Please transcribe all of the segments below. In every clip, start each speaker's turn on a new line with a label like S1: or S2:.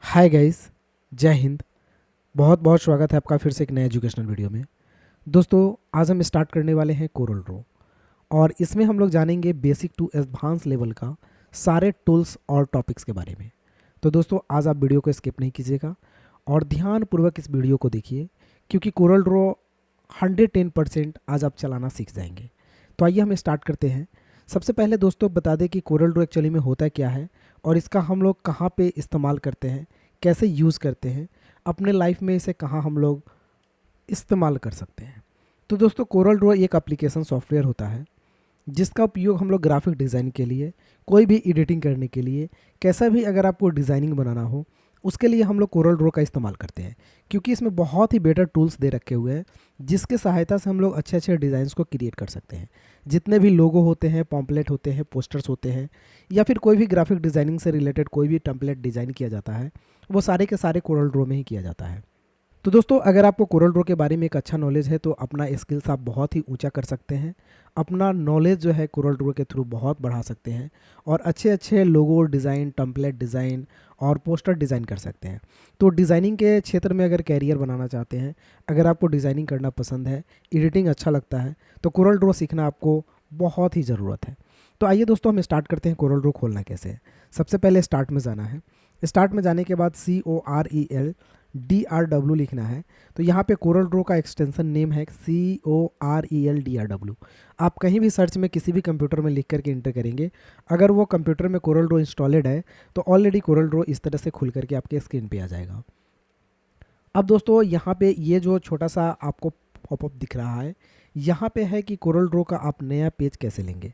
S1: Hi guys, जय हिंद। बहुत बहुत स्वागत है आपका फिर से एक नए एजुकेशनल वीडियो में। दोस्तों, आज हम स्टार्ट करने वाले हैं कोरल ड्रॉ और इसमें हम लोग जानेंगे बेसिक टू एडवांस लेवल का सारे टूल्स और टॉपिक्स के बारे में। तो दोस्तों, आज आप वीडियो को स्किप नहीं कीजिएगा और ध्यानपूर्वक इस वीडियो को देखिए, क्योंकि कोरल ड्रॉ 110% आज आप चलाना सीख जाएंगे। तो आइए हम स्टार्ट करते हैं। सबसे पहले दोस्तों बता दें कि कोरल ड्रॉ एक्चुअली में होता क्या है और इसका हम लोग कहाँ पे इस्तेमाल करते हैं, कैसे यूज़ करते हैं, अपने लाइफ में इसे कहाँ हम लोग इस्तेमाल कर सकते हैं। तो दोस्तों, कोरल ड्रॉ एक एप्लीकेशन सॉफ्टवेयर होता है जिसका उपयोग हम लोग ग्राफिक डिज़ाइन के लिए, कोई भी एडिटिंग करने के लिए, कैसा भी अगर आपको डिज़ाइनिंग बनाना हो उसके लिए हम लोग कोरल ड्रॉ का इस्तेमाल करते हैं, क्योंकि इसमें बहुत ही बेटर टूल्स दे रखे हुए हैं जिसके सहायता से हम लोग अच्छे अच्छे डिज़ाइंस को क्रिएट कर सकते हैं। जितने भी लोगो होते हैं, पॉम्पलेट होते हैं, पोस्टर्स होते हैं, या फिर कोई भी ग्राफिक डिज़ाइनिंग से रिलेटेड कोई भी टेम्पलेट डिज़ाइन किया जाता है, वो सारे के सारे कोरल ड्रॉ में ही किया जाता है। तो दोस्तों, अगर आपको कोरल ड्रॉ के बारे में एक अच्छा नॉलेज है तो अपना स्किल्स आप बहुत ही ऊंचा कर सकते हैं। अपना नॉलेज जो है कोरल ड्रॉ के थ्रू बहुत बढ़ा सकते हैं और अच्छे अच्छे लोगो डिज़ाइन, टेम्पलेट डिज़ाइन और पोस्टर डिज़ाइन कर सकते हैं। तो डिज़ाइनिंग के क्षेत्र में अगर कैरियर बनाना चाहते हैं, अगर आपको डिज़ाइनिंग करना पसंद है, एडिटिंग अच्छा लगता है, तो कोरल ड्रॉ सीखना आपको बहुत ही ज़रूरत है। तो आइए दोस्तों, हम स्टार्ट करते हैं कोरल ड्रॉ खोलना कैसे है। सबसे पहले स्टार्ट में जाना है। स्टार्ट में जाने के बाद CORELDRW लिखना है। तो यहाँ पे कोरल ड्रॉ का एक्सटेंशन नेम है CORELDRW। आप कहीं भी सर्च में किसी भी कंप्यूटर में लिख करके इंटर करेंगे, अगर वो कंप्यूटर में कोरल ड्रॉ इंस्टॉलेड है तो ऑलरेडी कोरल ड्रॉ इस तरह से खुल करके आपके स्क्रीन पे आ जाएगा। अब दोस्तों, यहाँ पे ये जो छोटा सा आपको पॉपअप दिख रहा है, यहाँ पे है कि कोरल ड्रॉ का आप नया पेज कैसे लेंगे,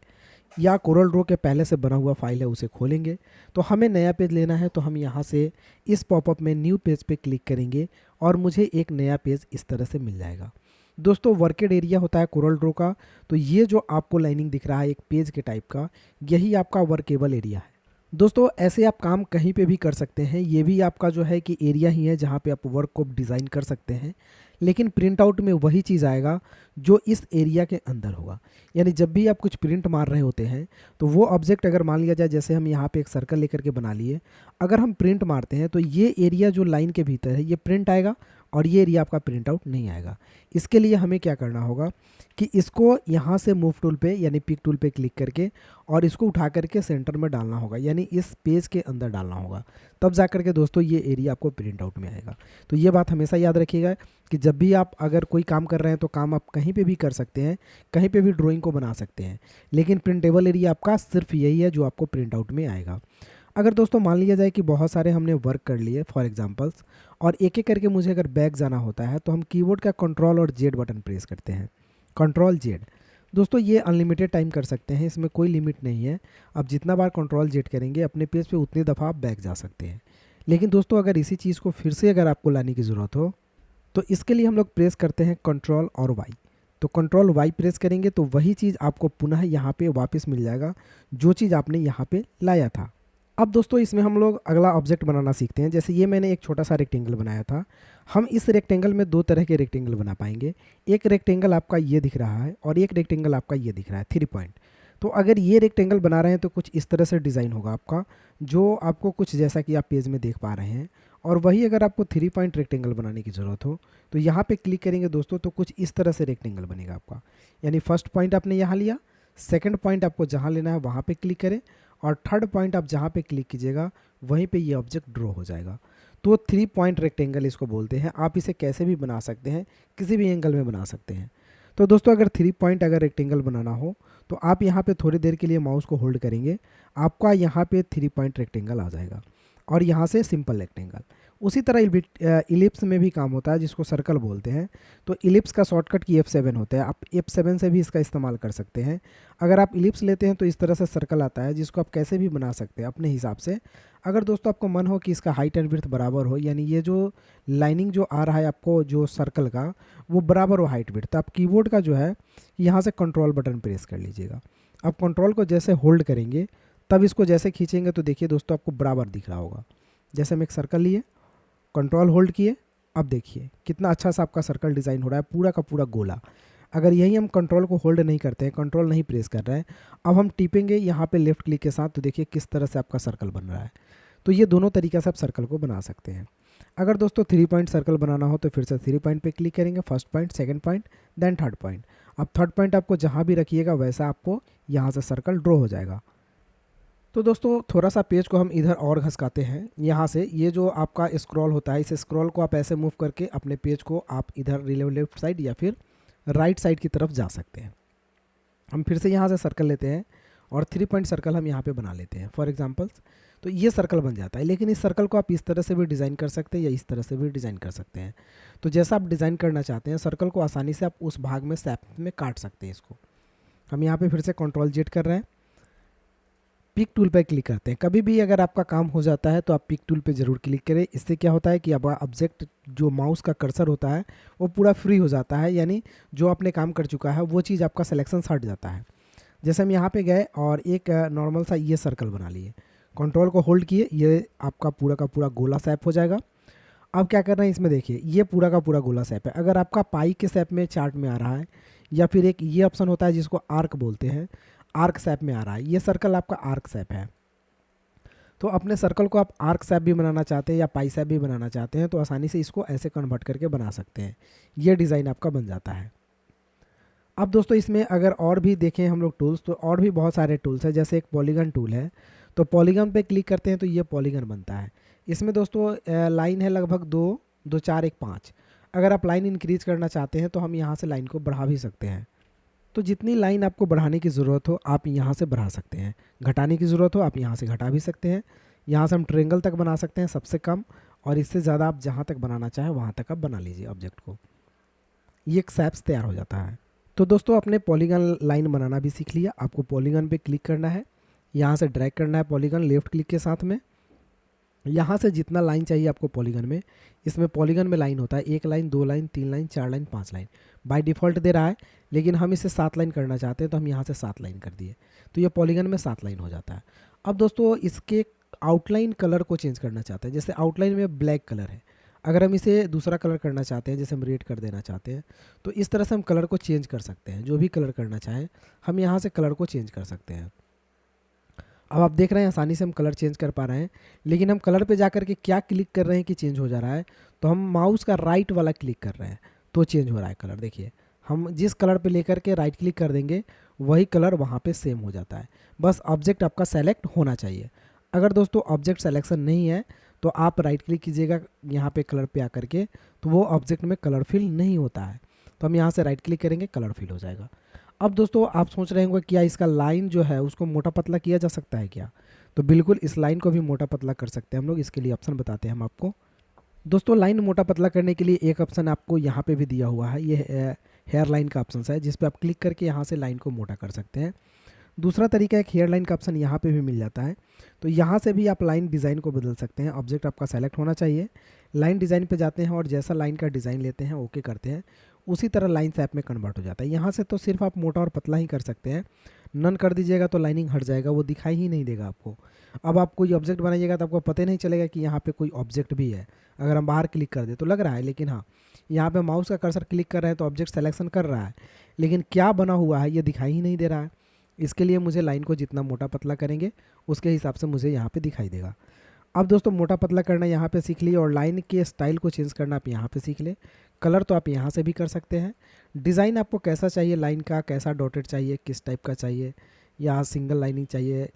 S1: या कोरल ड्रॉ के पहले से बना हुआ फाइल है उसे खोलेंगे। तो हमें नया पेज लेना है तो हम यहाँ से इस पॉपअप में न्यू पेज पे क्लिक करेंगे और मुझे एक नया पेज इस तरह से मिल जाएगा। दोस्तों, वर्केड एरिया होता है कोरल ड्रॉ का, तो ये जो आपको लाइनिंग दिख रहा है एक पेज के टाइप का, यही आपका वर्केबल एरिया है। दोस्तों, ऐसे आप काम कहीं पे भी कर सकते हैं। ये भी आपका जो है कि एरिया ही है जहाँ पे आप वर्क को डिज़ाइन कर सकते हैं, लेकिन प्रिंट आउट में वही चीज़ आएगा जो इस एरिया के अंदर होगा। यानी जब भी आप कुछ प्रिंट मार रहे होते हैं तो वो ऑब्जेक्ट अगर मान लिया जाए, जैसे हम यहाँ पे एक सर्कल लेकर के बना लिए, अगर हम प्रिंट मारते हैं तो ये एरिया जो लाइन के भीतर है ये प्रिंट आएगा और ये एरिया आपका प्रिंट आउट नहीं आएगा। इसके लिए हमें क्या करना होगा कि इसको यहाँ से मूव टूल पे यानी पिक टूल पे क्लिक करके और इसको उठा करके सेंटर में डालना होगा, यानी इस पेज के अंदर डालना होगा। तब जा करके दोस्तों ये एरिया आपको प्रिंट आउट में आएगा। तो ये बात हमेशा याद रखिएगा कि जब भी आप अगर कोई काम कर रहे हैं तो काम आप कहीं पे भी कर सकते हैं, कहीं पे भी ड्राइंग को बना सकते हैं, लेकिन प्रिंटेबल एरिया आपका सिर्फ यही है जो आपको प्रिंट आउट में आएगा। अगर दोस्तों मान लिया जाए कि बहुत सारे हमने वर्क कर लिए फॉर एग्जांपल्स, और एक एक करके मुझे अगर बैक जाना होता है तो हम कीबोर्ड का कंट्रोल और जेड बटन प्रेस करते हैं, कंट्रोल जेड। दोस्तों, ये अनलिमिटेड टाइम कर सकते हैं, इसमें कोई लिमिट नहीं है। आप जितना बार कंट्रोल जेड करेंगे अपने पेज पे उतनी दफ़ा आप बैक जा सकते हैं। लेकिन दोस्तों, अगर इसी चीज़ को फिर से अगर आपको लाने की ज़रूरत हो तो इसके लिए हम लोग प्रेस करते हैं कंट्रोल और वाई। तो कंट्रोल वाई प्रेस करेंगे तो वही चीज़ आपको पुनः यहाँ पे वापस मिल जाएगा जो चीज़ आपने यहाँ पे लाया था। अब दोस्तों, इसमें हम लोग अगला ऑब्जेक्ट बनाना सीखते हैं। जैसे ये मैंने एक छोटा सा रेक्टेंगल बनाया था, हम इस रेक्टेंगल में दो तरह के रेक्टेंगल बना पाएंगे। एक रेक्टेंगल आपका ये दिख रहा है और एक रेक्टेंगल आपका ये दिख रहा है 3 पॉइंट। तो अगर ये रेक्टेंगल बना रहे हैं तो कुछ इस तरह से डिज़ाइन होगा आपका, जो आपको कुछ जैसा कि आप पेज में देख पा रहे हैं। और वही अगर आपको 3 पॉइंट रेक्टेंगल बनाने की ज़रूरत हो तो यहाँ पे क्लिक करेंगे दोस्तों, तो कुछ इस तरह से रेक्टेंगल बनेगा आपका। यानी फर्स्ट पॉइंट आपने यहाँ लिया, सेकंड पॉइंट आपको जहाँ लेना है वहाँ पे क्लिक करें, और थर्ड पॉइंट आप जहाँ पे क्लिक कीजिएगा वहीं पे ये ऑब्जेक्ट ड्रॉ हो जाएगा। तो 3 पॉइंट रेक्टेंगल इसको बोलते हैं। आप इसे कैसे भी बना सकते हैं, किसी भी एंगल में बना सकते हैं। तो दोस्तों, अगर 3 पॉइंट अगर रेक्टेंगल बनाना हो तो आप यहाँ पे थोड़ी देर के लिए माउस को होल्ड करेंगे, आपका यहाँ पे 3 पॉइंट रेक्टेंगल आ जाएगा और यहाँ से सिंपल रेक्टेंगल। उसी तरह इलिप्स में भी काम होता है जिसको सर्कल बोलते हैं। तो इलिप्स का शॉर्टकट की F7 होता है, आप F7 से भी इसका इस्तेमाल कर सकते हैं। अगर आप इलिप्स लेते हैं तो इस तरह से सर्कल आता है जिसको आप कैसे भी बना सकते हैं अपने हिसाब से। अगर दोस्तों आपको मन हो कि इसका हाइट एंड विड्थ बराबर हो, यानी ये जो लाइनिंग जो आ रहा है आपको जो सर्कल का वो बराबर हो हाइट विड्थ, तो आप कीबोर्ड का जो है यहाँ से कंट्रोल बटन प्रेस कर लीजिएगा। आप कंट्रोल को जैसे होल्ड करेंगे तब इसको जैसे खींचेंगे तो देखिए दोस्तों आपको बराबर दिख रहा होगा। जैसे हम एक सर्कल लिए, कंट्रोल होल्ड किए, अब देखिए कितना अच्छा सा आपका सर्कल डिज़ाइन हो रहा है, पूरा का पूरा गोला। अगर यही हम कंट्रोल को होल्ड नहीं करते हैं, कंट्रोल नहीं प्रेस कर रहे हैं, अब हम टिपेंगे यहाँ पे लेफ्ट क्लिक के साथ, तो देखिए किस तरह से आपका सर्कल बन रहा है। तो ये दोनों तरीक़े से आप सर्कल को बना सकते हैं। अगर दोस्तों 3 पॉइंट सर्कल बनाना हो तो फिर से 3 पॉइंट पे क्लिक करेंगे, first point, second point, then third point. अब थर्ड पॉइंट आपको जहाँ भी रखिएगा वैसा आपको यहाँ से सर्कल ड्रॉ हो जाएगा। तो दोस्तों थोड़ा सा पेज को हम इधर और घसकाते हैं। यहाँ से ये जो आपका स्क्रॉल होता है, इस स्क्रॉल को आप ऐसे मूव करके अपने पेज को आप इधर लेफ्ट साइड या फिर राइट साइड की तरफ जा सकते हैं। हम फिर से यहाँ से सर्कल लेते हैं और 3 पॉइंट सर्कल हम यहाँ पे बना लेते हैं फॉर एग्जांपल्स। तो ये सर्कल बन जाता है, लेकिन इस सर्कल को आप इस तरह से भी डिज़ाइन कर सकते हैं या इस तरह से भी डिज़ाइन कर सकते हैं। तो जैसा आप डिज़ाइन करना चाहते हैं सर्कल को आसानी से आप उस भाग में स्नैप में काट सकते हैं इसको। हम यहाँ पे फिर से Ctrl Z कर रहे हैं, पिक टूल पर क्लिक करते हैं। कभी भी अगर आपका काम हो जाता है तो आप पिक टूल पे ज़रूर क्लिक करें। इससे क्या होता है कि अब ऑब्जेक्ट जो माउस का कर्सर होता है वो पूरा फ्री हो जाता है, यानी जो आपने काम कर चुका है वो चीज़ आपका सिलेक्शन हट जाता है। जैसे हम यहाँ पे गए और एक नॉर्मल सा ये सर्कल बना लिए, कंट्रोल को होल्ड किए, ये आपका पूरा का पूरा गोला शेप हो जाएगा। अब क्या करना है इसमें देखिए, ये पूरा का पूरा गोला शेप है। अगर आपका पाई के शेप में चार्ट में आ रहा है या फिर एक ये ऑप्शन होता है जिसको आर्क बोलते हैं, आर्क शेप में आ रहा है, ये सर्कल आपका आर्क शेप है। तो अपने सर्कल को आप आर्क शेप भी बनाना चाहते हैं या पाई शेप भी बनाना चाहते हैं तो आसानी से इसको ऐसे कन्वर्ट करके बना सकते हैं। ये डिज़ाइन आपका बन जाता है। अब दोस्तों इसमें अगर और भी देखें हम लोग टूल्स, तो और भी बहुत सारे टूल्स हैं। जैसे एक पॉलीगन टूल है, तो पॉलीगन पे क्लिक करते हैं तो ये पॉलीगन बनता है। इसमें दोस्तों लाइन है लगभग 2, 2, 4, 1, 5। अगर आप लाइन इंक्रीज करना चाहते हैं तो हम यहाँ से लाइन को बढ़ा भी सकते हैं। तो जितनी लाइन आपको बढ़ाने की ज़रूरत हो आप यहाँ से बढ़ा सकते हैं, घटाने की ज़रूरत हो आप यहाँ से घटा भी सकते हैं। यहाँ से हम ट्रायंगल तक बना सकते हैं सबसे कम, और इससे ज़्यादा आप जहाँ तक बनाना चाहें वहाँ तक आप बना लीजिए ऑब्जेक्ट को। ये एक शेप्स तैयार हो जाता है। तो दोस्तों आपने पॉलीगन लाइन बनाना भी सीख लिया। आपको पॉलीगन पे क्लिक करना है, यहाँ से ड्रैग करना है पॉलीगन लेफ़्ट क्लिक के साथ में। यहाँ से जितना लाइन चाहिए आपको पॉलीगन में, इसमें पॉलीगन में लाइन होता है 1 line, 2 line, 3 line, 4 line, 5 line. By default दे रहा है, लेकिन हम इसे 7 लाइन करना चाहते हैं तो हम यहाँ से 7 लाइन कर दिए, तो ये पॉलीगन में 7 लाइन हो जाता है। अब दोस्तों इसके आउटलाइन कलर को चेंज करना चाहते हैं। जैसे आउटलाइन में ब्लैक कलर है, अगर हम इसे दूसरा कलर करना चाहते हैं, जैसे हम रेड कर देना चाहते हैं, तो इस तरह से हम कलर को चेंज कर सकते हैं। जो भी कलर करना चाहें हम यहाँ से कलर को चेंज कर सकते हैं। अब आप देख रहे हैं आसानी से हम कलर चेंज कर पा रहे हैं, लेकिन हम कलर पे जाकर के क्या क्लिक कर रहे हैं कि चेंज हो जा रहा है, तो हम माउस का राइट वाला क्लिक कर रहे हैं तो चेंज हो रहा है कलर। देखिए हम जिस कलर पे लेकर के राइट क्लिक कर देंगे वही कलर वहाँ पे सेम हो जाता है। बस ऑब्जेक्ट आपका सेलेक्ट होना चाहिए। अगर दोस्तों ऑब्जेक्ट सेलेक्शन नहीं है तो आप राइट क्लिक कीजिएगा यहाँ पे कलर पे आकर के, तो वो ऑब्जेक्ट में कलर फिल नहीं होता है। तो हम यहाँ से राइट क्लिक करेंगे, कलर फिल हो जाएगा। अब दोस्तों आप सोच रहे होंगे क्या इसका लाइन जो है उसको मोटा पतला किया जा सकता है क्या? तो बिल्कुल इस लाइन को भी मोटा पतला कर सकते हैं हम लोग। इसके लिए ऑप्शन बताते हैं हम आपको। दोस्तों लाइन मोटा पतला करने के लिए एक ऑप्शन आपको यहाँ पे भी दिया हुआ है, ये हेयर लाइन का ऑप्शन है, जिस पे आप क्लिक करके यहाँ से लाइन को मोटा कर सकते हैं। दूसरा तरीका एक हेयर लाइन का ऑप्शन यहाँ पे भी मिल जाता है, तो यहाँ से भी आप लाइन डिज़ाइन को बदल सकते हैं। ऑब्जेक्ट आपका सेलेक्ट होना चाहिए, लाइन डिज़ाइन पे जाते हैं और जैसा लाइन का डिज़ाइन लेते हैं ओके करते हैं, उसी तरह लाइन शेप में कन्वर्ट हो जाता है। यहाँ से तो सिर्फ आप मोटा और पतला ही कर सकते हैं, नन कर दीजिएगा तो लाइनिंग हट जाएगा, वो दिखाई ही नहीं देगा आपको। अब आप कोई ऑब्जेक्ट बनाइएगा तो आपको पता ही नहीं चलेगा कि यहाँ पे कोई ऑब्जेक्ट भी है। अगर हम बाहर क्लिक कर दे तो लग रहा है, लेकिन हाँ यहाँ पे माउस का कर्सर क्लिक कर रहे हैं तो ऑब्जेक्ट सेलेक्शन कर रहा है, लेकिन क्या बना हुआ है ये दिखाई ही नहीं दे रहा है। इसके लिए मुझे लाइन को जितना मोटा पतला करेंगे उसके हिसाब से मुझे यहाँ पे दिखाई देगा। अब दोस्तों मोटा पतला करना यहाँ पे सीख लिए और लाइन के स्टाइल को चेंज करना आप यहाँ पे सीख ले। कलर तो आप यहाँ से भी कर सकते हैं। डिज़ाइन आपको कैसा चाहिए, लाइन का कैसा डॉटेड चाहिए, किस टाइप का चाहिए, या सिंगल लाइनिंग चाहिए,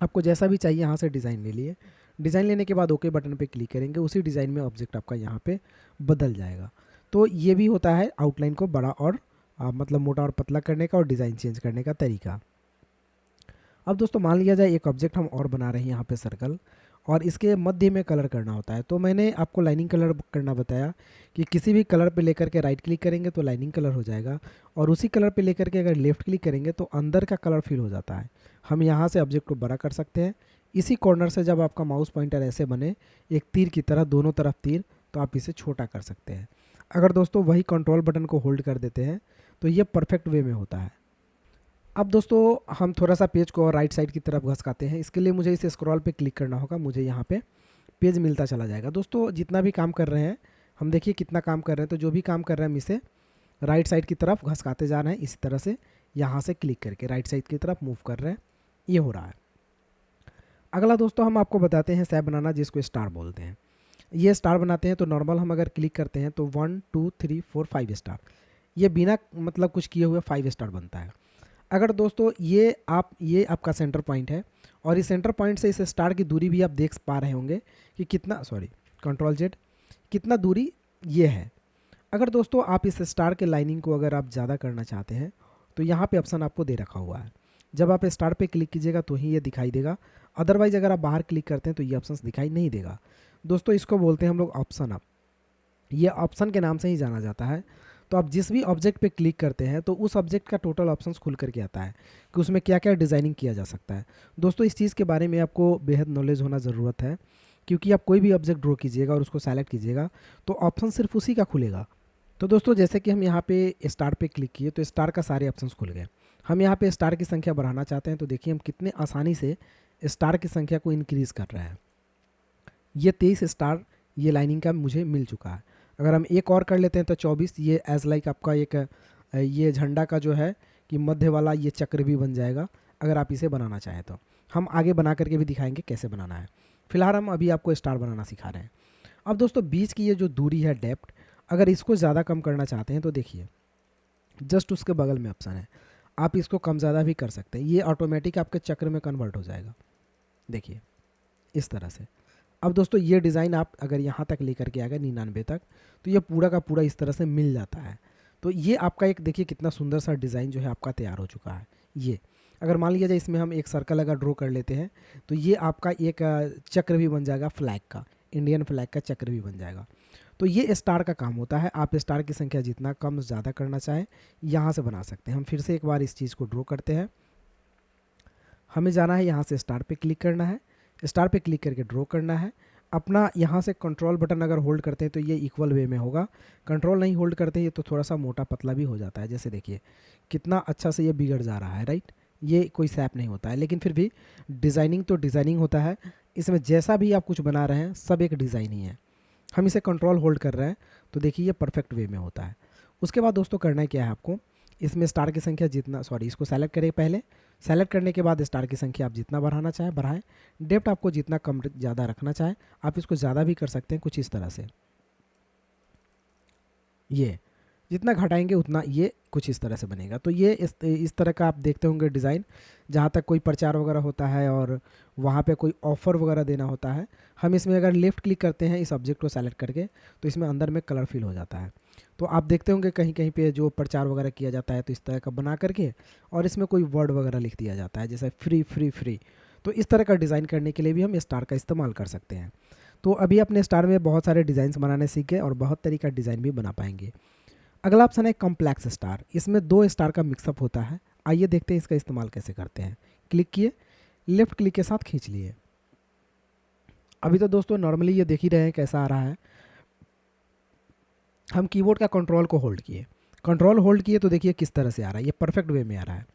S1: आपको जैसा भी चाहिए यहाँ से डिज़ाइन ले लिए। डिज़ाइन लेने के बाद ओके बटन पे क्लिक करेंगे, उसी डिज़ाइन में ऑब्जेक्ट आपका यहाँ पे बदल जाएगा। तो ये भी होता है आउटलाइन को बड़ा और मतलब मोटा और पतला करने का और डिज़ाइन चेंज करने का तरीका। अब दोस्तों मान लिया जाए एक ऑब्जेक्ट हम और बना रहे हैं यहाँ पे सर्कल, और इसके मध्य में कलर करना होता है। तो मैंने आपको लाइनिंग कलर करना बताया कि किसी भी कलर पे लेकर के राइट क्लिक करेंगे तो लाइनिंग कलर हो जाएगा, और उसी कलर पे लेकर के अगर लेफ़्ट क्लिक करेंगे तो अंदर का कलर फिल हो जाता है। हम यहाँ से ऑब्जेक्ट को बड़ा कर सकते हैं। इसी कॉर्नर से जब आपका माउस पॉइंटर ऐसे बने एक तीर की तरह, दोनों तरफ तीर, तो आप इसे छोटा कर सकते हैं। अगर दोस्तों वही कंट्रोल बटन को होल्ड कर देते हैं तो ये परफेक्ट वे में होता है। अब दोस्तों हम थोड़ा सा पेज को राइट साइड की तरफ घसकाते हैं। इसके लिए मुझे इस स्क्रॉल पे क्लिक करना होगा, मुझे यहाँ पे पेज मिलता चला जाएगा। दोस्तों जितना भी काम कर रहे हैं हम, देखिए कितना काम कर रहे हैं, तो जो भी काम कर रहे हैं हम इसे राइट साइड की तरफ घसकाते जा रहे हैं। इसी तरह से यहाँ से क्लिक करके राइट साइड की तरफ मूव कर रहे हैं, ये हो रहा है। अगला दोस्तों हम आपको बताते हैं सैप बनाना, जिसको स्टार बोलते हैं। ये स्टार बनाते हैं तो नॉर्मल हम अगर क्लिक करते हैं तो 1 2 3 4 5 स्टार, ये बिना मतलब कुछ किए हुए 5 स्टार बनता है। अगर दोस्तों ये आपका सेंटर पॉइंट है, और इस सेंटर पॉइंट से इस स्टार की दूरी भी आप देख पा रहे होंगे कि कितना, सॉरी कंट्रोल जेड, कितना दूरी ये है। अगर दोस्तों आप इस स्टार के लाइनिंग को अगर आप ज़्यादा करना चाहते हैं तो यहाँ पे ऑप्शन आपको दे रखा हुआ है। जब आप स्टार पे क्लिक कीजिएगा तो ही ये दिखाई देगा, अदरवाइज अगर आप बाहर क्लिक करते हैं तो ये ऑप्शन दिखाई नहीं देगा। दोस्तों इसको बोलते हैं हम लोग ऑप्शन अप, ये ऑप्शन के नाम से ही जाना जाता है। तो आप जिस भी ऑब्जेक्ट पे क्लिक करते हैं तो उस ऑब्जेक्ट का टोटल ऑप्शंस खुल करके आता है कि उसमें क्या क्या डिज़ाइनिंग किया जा सकता है। दोस्तों इस चीज़ के बारे में आपको बेहद नॉलेज होना ज़रूरत है, क्योंकि आप कोई भी ऑब्जेक्ट ड्रॉ कीजिएगा और उसको सेलेक्ट कीजिएगा तो ऑप्शन सिर्फ उसी का खुलेगा। तो दोस्तों जैसे कि हम यहाँ पे स्टार पे क्लिक किए तो स्टार का सारे ऑप्शंस खुल गए। हम यहाँ पे स्टार की संख्या बढ़ाना चाहते हैं तो देखिए हम कितने आसानी से स्टार की संख्या को इंक्रीज़ कर रहे हैं। ये 23 स्टार ये लाइनिंग का मुझे मिल चुका है। अगर हम एक और कर लेते हैं तो 24, ये एज लाइक आपका एक ये झंडा का जो है कि मध्य वाला ये चक्र भी बन जाएगा अगर आप इसे बनाना चाहें तो। हम आगे बना करके भी दिखाएंगे कैसे बनाना है, फिलहाल हम अभी आपको स्टार बनाना सिखा रहे हैं। अब दोस्तों बीच की ये जो दूरी है डेप्थ, अगर इसको ज़्यादा कम करना चाहते हैं तो देखिए जस्ट उसके बगल में ऑप्शन है, आप इसको कम ज़्यादा भी कर सकते हैं, ये ऑटोमेटिक आपके चक्र में कन्वर्ट हो जाएगा। देखिए इस तरह से। अब दोस्तों ये डिज़ाइन आप अगर यहाँ तक लेकर के आ गए 99 तक तो ये पूरा का पूरा इस तरह से मिल जाता है। तो ये आपका एक देखिए कितना सुंदर सा डिज़ाइन जो है आपका तैयार हो चुका है। ये अगर मान लिया जाए इसमें हम एक सर्कल अगर ड्रॉ कर लेते हैं तो ये आपका एक चक्र भी बन जाएगा, फ्लैग का, इंडियन फ्लैग का चक्र भी बन जाएगा। तो ये स्टार का काम होता है, आप स्टार की संख्या जितना कम ज़्यादा करना चाहें यहाँ से बना सकते हैं। हम फिर से एक बार इस चीज़ को ड्रॉ करते हैं। हमें जाना है यहाँ से स्टार पे क्लिक करना है, स्टार पे क्लिक करके ड्रॉ करना है अपना। यहाँ से कंट्रोल बटन अगर होल्ड करते हैं तो ये इक्वल वे में होगा, कंट्रोल नहीं होल्ड करते ये तो थोड़ा सा मोटा पतला भी हो जाता है। जैसे देखिए कितना अच्छा से ये बिगड़ जा रहा है, राइट। ये कोई सैप नहीं होता है, लेकिन फिर भी डिज़ाइनिंग तो डिज़ाइनिंग होता है। इसमें जैसा भी आप कुछ बना रहे हैं सब एक डिज़ाइन ही है। हम इसे कंट्रोल होल्ड कर रहे हैं तो देखिए ये परफेक्ट वे में होता है। उसके बाद दोस्तों करना है क्या है आपको, इसमें स्टार की संख्या जितना, सॉरी इसको सेलेक्ट करें पहले, सेलेक्ट करने के बाद स्टार की संख्या आप जितना बढ़ाना चाहें बढ़ाएं, डेप्थ आपको जितना कम ज़्यादा रखना चाहें आप इसको ज़्यादा भी कर सकते हैं कुछ इस तरह से। ये जितना घटाएंगे उतना ये कुछ इस तरह से बनेगा। तो ये इस तरह का आप देखते होंगे डिज़ाइन, जहाँ तक कोई प्रचार वगैरह होता है और वहाँ पे कोई ऑफ़र वगैरह देना होता है। हम इसमें अगर लेफ़्ट क्लिक करते हैं इस ऑब्जेक्ट को सेलेक्ट करके तो इसमें अंदर में कलर फिल हो जाता है। तो आप देखते होंगे कहीं कहीं पे जो प्रचार वगैरह किया जाता है तो इस तरह का बना करके और इसमें कोई वर्ड वगैरह लिख दिया जाता है जैसे फ्री फ्री फ्री। तो इस तरह का डिज़ाइन करने के लिए भी हम स्टार का इस्तेमाल कर सकते हैं। तो अभी अपने स्टार में बहुत सारे डिज़ाइन बनाने सीख गए और बहुत तरीका डिज़ाइन भी बना पाएंगे। अगला ऑप्शन है कॉम्प्लेक्स स्टार, इसमें 2 स्टार का मिक्सअप होता है। आइए देखते हैं इसका इस्तेमाल कैसे करते हैं। क्लिक किए, लेफ्ट क्लिक के साथ खींच लिए। अभी तो दोस्तों नॉर्मली ये देख ही रहे हैं कैसा आ रहा है। हम कीबोर्ड का कंट्रोल को होल्ड किए, कंट्रोल होल्ड किए तो देखिए किस तरह से आ रहा है, ये परफेक्ट वे में आ रहा है।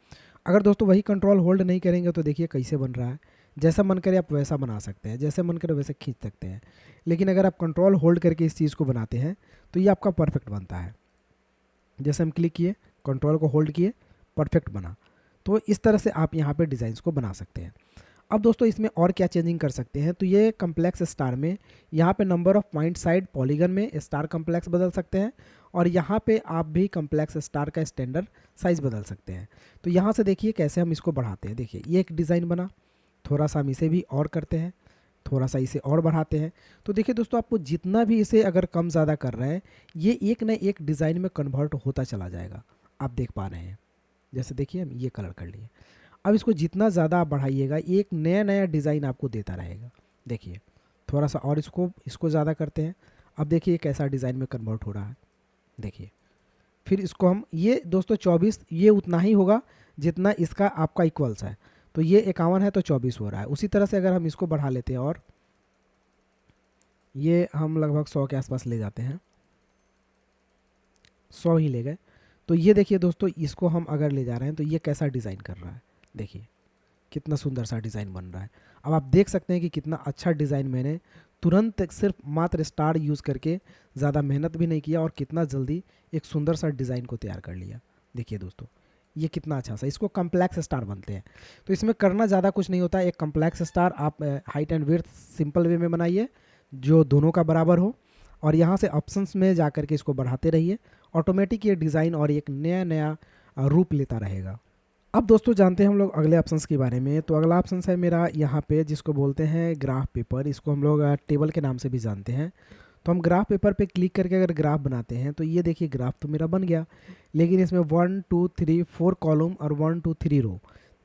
S1: अगर दोस्तों वही कंट्रोल होल्ड नहीं करेंगे तो देखिए कैसे बन रहा है। जैसा मन करे आप वैसा बना सकते हैं, जैसे मन करे वैसे खींच सकते हैं। लेकिन अगर आप कंट्रोल होल्ड करके इस चीज़ को बनाते हैं तो ये आपका परफेक्ट बनता है। जैसे हम क्लिक किए, कंट्रोल को होल्ड किए, परफेक्ट बना। तो इस तरह से आप यहाँ पे डिज़ाइंस को बना सकते हैं। अब दोस्तों इसमें और क्या चेंजिंग कर सकते हैं, तो ये कम्प्लेक्स स्टार में यहाँ पे number of point side polygon में स्टार कम्प्लेक्स बदल सकते हैं और यहाँ पे आप भी कम्प्लेक्स स्टार का स्टैंडर्ड साइज़ बदल सकते हैं। तो यहाँ से देखिए कैसे हम इसको बढ़ाते हैं। देखिए ये एक डिज़ाइन बना, थोड़ा सा हम इसे भी और करते हैं, थोड़ा सा इसे और बढ़ाते हैं। तो देखिए दोस्तों आपको जितना भी इसे अगर कम ज़्यादा कर रहे हैं ये एक न एक डिज़ाइन में कन्वर्ट होता चला जाएगा। आप देख पा रहे हैं, जैसे देखिए हम ये कलर कर लिए। अब इसको जितना ज़्यादा आप बढ़ाइएगा एक नया नया डिज़ाइन आपको देता रहेगा। देखिए थोड़ा सा और इसको ज़्यादा करते हैं। अब देखिए कैसा डिज़ाइन में कन्वर्ट हो रहा है। देखिए फिर इसको हम, ये दोस्तों 24 ये उतना ही होगा जितना इसका आपका इक्वल्स है। तो ये 51 है तो 24 हो रहा है। उसी तरह से अगर हम इसको बढ़ा लेते हैं और ये हम लगभग 100 के आसपास ले जाते हैं, 100 ही ले गए। तो ये देखिए दोस्तों इसको हम अगर ले जा रहे हैं तो ये कैसा डिज़ाइन कर रहा है। देखिए कितना सुंदर सा डिज़ाइन बन रहा है। अब आप देख सकते हैं कि कितना अच्छा डिज़ाइन मैंने तुरंत सिर्फ मात्र स्टार यूज़ करके, ज़्यादा मेहनत भी नहीं किया और कितना जल्दी एक सुंदर सा डिज़ाइन को तैयार कर लिया। देखिए दोस्तों ये कितना अच्छा सा, इसको कम्प्लेक्स स्टार बनते हैं। तो इसमें करना ज़्यादा कुछ नहीं होता, एक कम्प्लेक्स स्टार आप height and width simple way में बनाइए जो दोनों का बराबर हो, और यहाँ से ऑप्शंस में जा कर के इसको बढ़ाते रहिए। ऑटोमेटिक ये डिज़ाइन और एक नया नया रूप लेता रहेगा। अब दोस्तों जानते हैं हम लोग अगले ऑप्शंस के बारे में। तो अगला ऑप्शन है मेरा यहाँ पे जिसको बोलते हैं ग्राफ पेपर, इसको हम लोग टेबल के नाम से भी जानते हैं। तो हम ग्राफ पेपर पे क्लिक करके अगर ग्राफ बनाते हैं तो ये देखिए ग्राफ तो मेरा बन गया, लेकिन इसमें 1 2 3 4 कॉलम और 1 2 3 रो,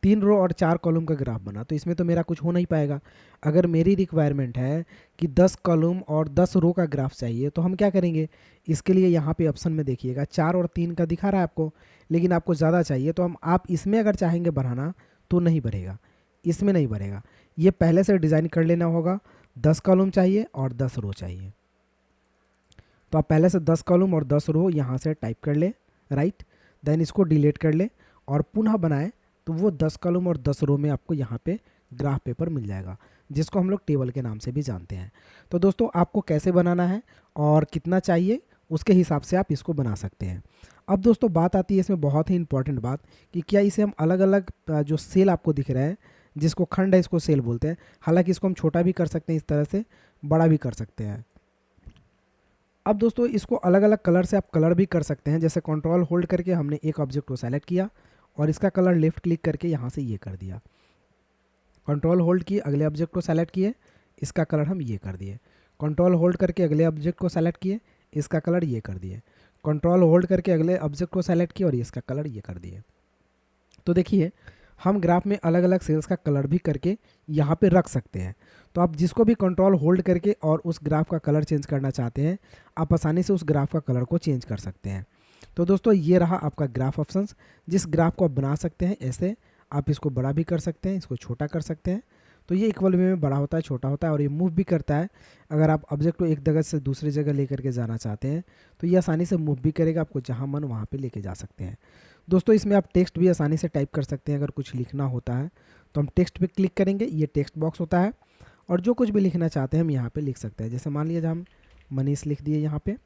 S1: 3 रो और 4 कॉलम का ग्राफ बना। तो इसमें तो मेरा कुछ हो नहीं पाएगा। अगर मेरी रिक्वायरमेंट है कि 10 कॉलम और 10 रो का ग्राफ चाहिए तो हम क्या करेंगे, इसके लिए यहाँ पे ऑप्शन में देखिएगा 4 और 3 का दिखा रहा है आपको, लेकिन आपको ज़्यादा चाहिए तो आप इसमें अगर चाहेंगे बढ़ाना तो नहीं बढ़ेगा, इसमें नहीं बढ़ेगा। ये पहले से डिज़ाइन कर लेना होगा। 10 कॉलम चाहिए और 10 रो चाहिए, तो आप पहले से 10 कॉलम और 10 रो यहाँ से टाइप कर ले, राइट, देन इसको डिलीट कर ले और पुनः बनाए, तो वो 10 कॉलम और 10 रो में आपको यहाँ पे ग्राफ पेपर मिल जाएगा, जिसको हम लोग टेबल के नाम से भी जानते हैं। तो दोस्तों आपको कैसे बनाना है और कितना चाहिए उसके हिसाब से आप इसको बना सकते हैं। अब दोस्तों बात आती है इसमें बहुत ही इंपॉर्टेंट बात कि क्या इसे हम अलग अलग जो सेल आपको दिख रहा है जिसको खंड है इसको सेल बोलते हैं। हालांकि इसको हम छोटा भी कर सकते हैं, इस तरह से बड़ा भी कर सकते हैं। अब दोस्तों इसको अलग अलग कलर से आप कलर भी कर सकते हैं। जैसे कंट्रोल होल्ड करके हमने एक ऑब्जेक्ट को सेलेक्ट किया और इसका कलर लेफ्ट क्लिक करके यहाँ से ये कर दिया, कंट्रोल होल्ड किए अगले ऑब्जेक्ट को सेलेक्ट किए, इसका कलर हम ये कर दिए, कंट्रोल होल्ड करके अगले ऑब्जेक्ट को सेलेक्ट किए, इसका कलर ये कर दिए, कंट्रोल होल्ड करके अगले ऑब्जेक्ट को सेलेक्ट किया और इसका कलर ये कर दिए। तो देखिए हम ग्राफ में अलग अलग सेल्स का कलर भी करके यहाँ पे रख सकते हैं। तो आप जिसको भी कंट्रोल होल्ड करके और उस ग्राफ का कलर चेंज करना चाहते हैं, आप आसानी से उस ग्राफ का कलर को चेंज कर सकते हैं। तो दोस्तों ये रहा आपका ग्राफ ऑप्शंस, जिस ग्राफ को आप बना सकते हैं ऐसे। आप इसको बड़ा भी कर सकते हैं, इसको छोटा कर सकते हैं। तो ये इक्वल वे में बड़ा होता है, छोटा होता है और ये मूव भी करता है। अगर आप ऑब्जेक्ट को एक जगह से दूसरी जगह लेकर के जाना चाहते हैं तो ये आसानी से मूव भी करेगा, आपको जहाँ मन वहाँ पे लेके जा सकते हैं। दोस्तों इसमें आप टेक्स्ट भी आसानी से टाइप कर सकते हैं। अगर कुछ लिखना होता है तो हम टेक्स्ट पे क्लिक करेंगे, ये टेक्स्ट बॉक्स होता है और जो कुछ भी लिखना चाहते हैं हम यहाँ पे लिख सकते हैं। जैसे मान लीजिए हम मनीष लिख दिए, यहाँ पे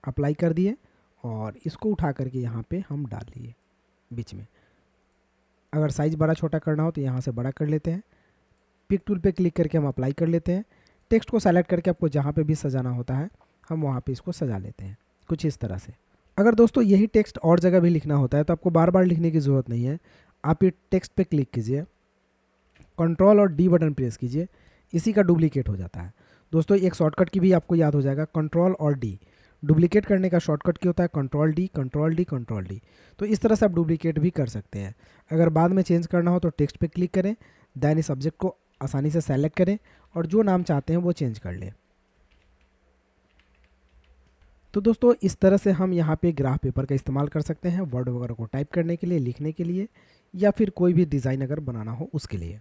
S1: अप्लाई कर दिए और इसको उठा करके यहाँ पे हम डाल दिए बीच में। अगर साइज़ बड़ा छोटा करना हो तो यहाँ से बड़ा कर लेते हैं, पिक टूल पे क्लिक करके हम अप्लाई कर लेते हैं। टेक्स्ट को सेलेक्ट करके आपको जहाँ पे भी सजाना होता है हम वहाँ पे इसको सजा लेते हैं, कुछ इस तरह से। अगर दोस्तों यही टेक्स्ट और जगह भी लिखना होता है तो आपको बार बार लिखने की ज़रूरत नहीं है। आप ये टेक्स्ट पे क्लिक कीजिए, कंट्रोल और डी बटन प्रेस कीजिए, इसी का डुप्लीकेट हो जाता है। दोस्तों एक शॉर्टकट की भी आपको याद हो जाएगा, कंट्रोल और डी। डुप्लीकेट करने का शॉर्टकट क्या होता है, control D control D control D. तो इस तरह से आप डुप्लीकेट भी कर सकते हैं। अगर बाद में चेंज करना हो तो टेक्स्ट पे क्लिक करें, देन इस सब्जेक्ट को आसानी से सेलेक्ट करें और जो नाम चाहते हैं वो चेंज कर लें। तो दोस्तों इस तरह से हम यहाँ पे ग्राफ पेपर का इस्तेमाल कर सकते हैं वर्ड वगैरह को टाइप करने के लिए, लिखने के लिए, या फिर कोई भी डिज़ाइन अगर बनाना हो उसके लिए।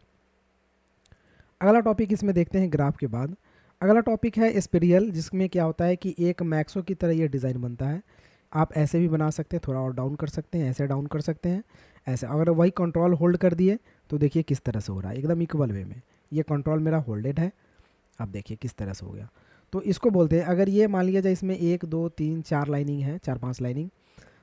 S1: अगला टॉपिक इसमें देखते हैं ग्राफ के बाद। अगला टॉपिक है स्पेरियल, जिसमें क्या होता है कि एक मैक्सो की तरह ये डिज़ाइन बनता है। आप ऐसे भी बना सकते हैं, थोड़ा और डाउन कर सकते हैं, ऐसे डाउन कर सकते हैं, ऐसे। अगर वही कंट्रोल होल्ड कर दिए तो देखिए किस तरह से हो रहा है, एकदम इक्वल वे में। ये कंट्रोल मेरा होल्डेड है, अब देखिए किस तरह से हो गया। तो इसको बोलते हैं, अगर ये मान लिया जाए इसमें 1 2 3 4 लाइनिंग है, 4 5 लाइनिंग,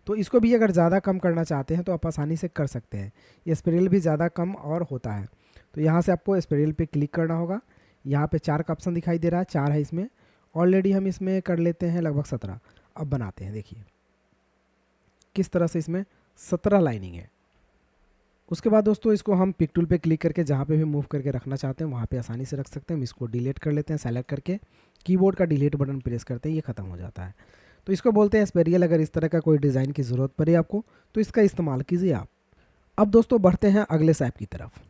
S1: तो इसको भी अगर ज़्यादा कम करना चाहते हैं तो आप आसानी से कर सकते हैं। ये स्पेरियल भी ज़्यादा कम और होता है। तो यहाँ से आपको स्पेरियल पे क्लिक करना होगा। यहाँ पे 4 का ऑप्शन दिखाई दे रहा है, 4 है इसमें। ऑलरेडी हम इसमें कर लेते हैं लगभग 17। अब बनाते हैं, देखिए किस तरह से इसमें 17 लाइनिंग है। उसके बाद दोस्तों इसको हम पिक टूल पे क्लिक करके जहाँ पे भी मूव करके रखना चाहते हैं वहाँ पे आसानी से रख सकते हैं। हम इसको डिलीट कर लेते हैं, सेलेक्ट करके कीबोर्ड का डिलीट बटन प्रेस करते हैं, ये ख़त्म हो जाता है। तो इसको बोलते हैं स्पेरियल। अगर इस तरह का कोई डिज़ाइन की ज़रूरत पड़े आपको तो इसका इस्तेमाल कीजिए आप। अब दोस्तों बढ़ते हैं अगले सैप की तरफ।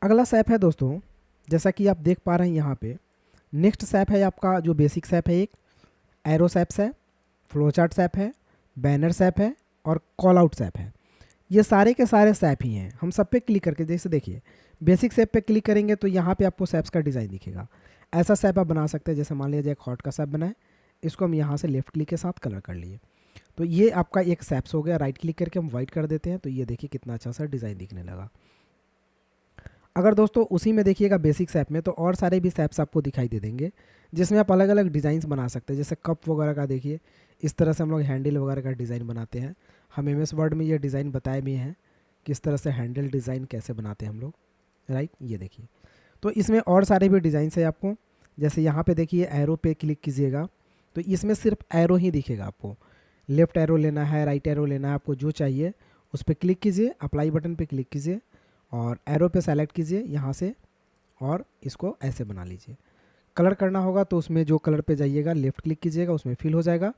S1: अगला सैप है दोस्तों, जैसा कि आप देख पा रहे हैं यहाँ पे, नेक्स्ट सैप है आपका जो बेसिक सैप है, एक एरो सैप्स है, फ्लो चार्ट सैप है, बैनर सैप है और कॉल आउट सैप है। ये सारे के सारे सैप ही हैं। हम सब पे क्लिक करके जैसे देखिए बेसिक सैप पे क्लिक करेंगे तो यहाँ पे आपको सैप्स का डिज़ाइन दिखेगा। ऐसा सैप आप बना सकते हैं, जैसे मान लीजिए एक हॉट का सैप बनाए, इसको हम यहाँ से लेफ्ट क्लिक के साथ कलर कर लिए, तो ये आपका एक सैप्स हो गया। राइट क्लिक करके हम वाइट कर देते हैं तो ये देखिए कितना अच्छा सा डिज़ाइन दिखने लगा। अगर दोस्तों उसी में देखिएगा बेसिक्स ऐप में, तो और सारे भी ऐप्स आपको दिखाई दे देंगे जिसमें आप अलग अलग डिज़ाइंस बना सकते हैं। जैसे कप वगैरह का देखिए, इस तरह से हम लोग हैंडल वगैरह का डिज़ाइन बनाते हैं। हम एम एस वर्ड में ये डिज़ाइन बताए भी हैं किस तरह से हैंडल डिज़ाइन कैसे बनाते हैं हम लोग, राइट। ये देखिए, तो इसमें और सारे भी डिज़ाइंस है आपको। जैसे यहाँ पे देखिए एरो पे क्लिक कीजिएगा तो इसमें सिर्फ एरो ही दिखेगा आपको। लेफ़्ट एरो लेना है, राइट एरो लेना है, आपको जो चाहिए उस पर क्लिक कीजिए, अप्लाई बटन पे क्लिक कीजिए और एरो पे सेलेक्ट कीजिए यहाँ से और इसको ऐसे बना लीजिए। कलर करना होगा तो उसमें जो कलर पे जाइएगा लेफ़्ट क्लिक कीजिएगा, उसमें फिल हो जाएगा।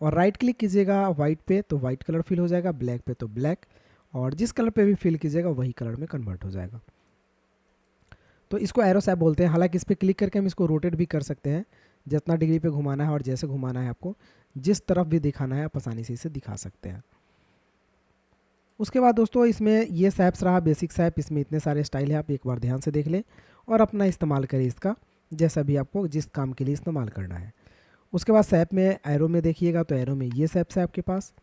S1: और राइट क्लिक कीजिएगा वाइट पे तो वाइट कलर फिल हो जाएगा, ब्लैक पे तो ब्लैक, और जिस कलर पे भी फिल कीजिएगा वही कलर में कन्वर्ट हो जाएगा। तो इसको एरो सैप बोलते हैं। हालांकि इस पर क्लिक करके हम इसको रोटेट भी कर सकते हैं, जितना डिग्री पे घुमाना है और जैसे घुमाना है आपको, जिस तरफ भी दिखाना है आप आसानी से इसे दिखा सकते हैं। उसके बाद दोस्तों इसमें ये सैप्स रहा बेसिक सैप। इसमें इतने सारे स्टाइल है, आप एक बार ध्यान से देख लें और अपना इस्तेमाल करें इसका, जैसा भी आपको जिस काम के लिए इस्तेमाल करना है। उसके बाद सैप में एरो में देखिएगा तो एरो में ये सैप्स है आपके पास।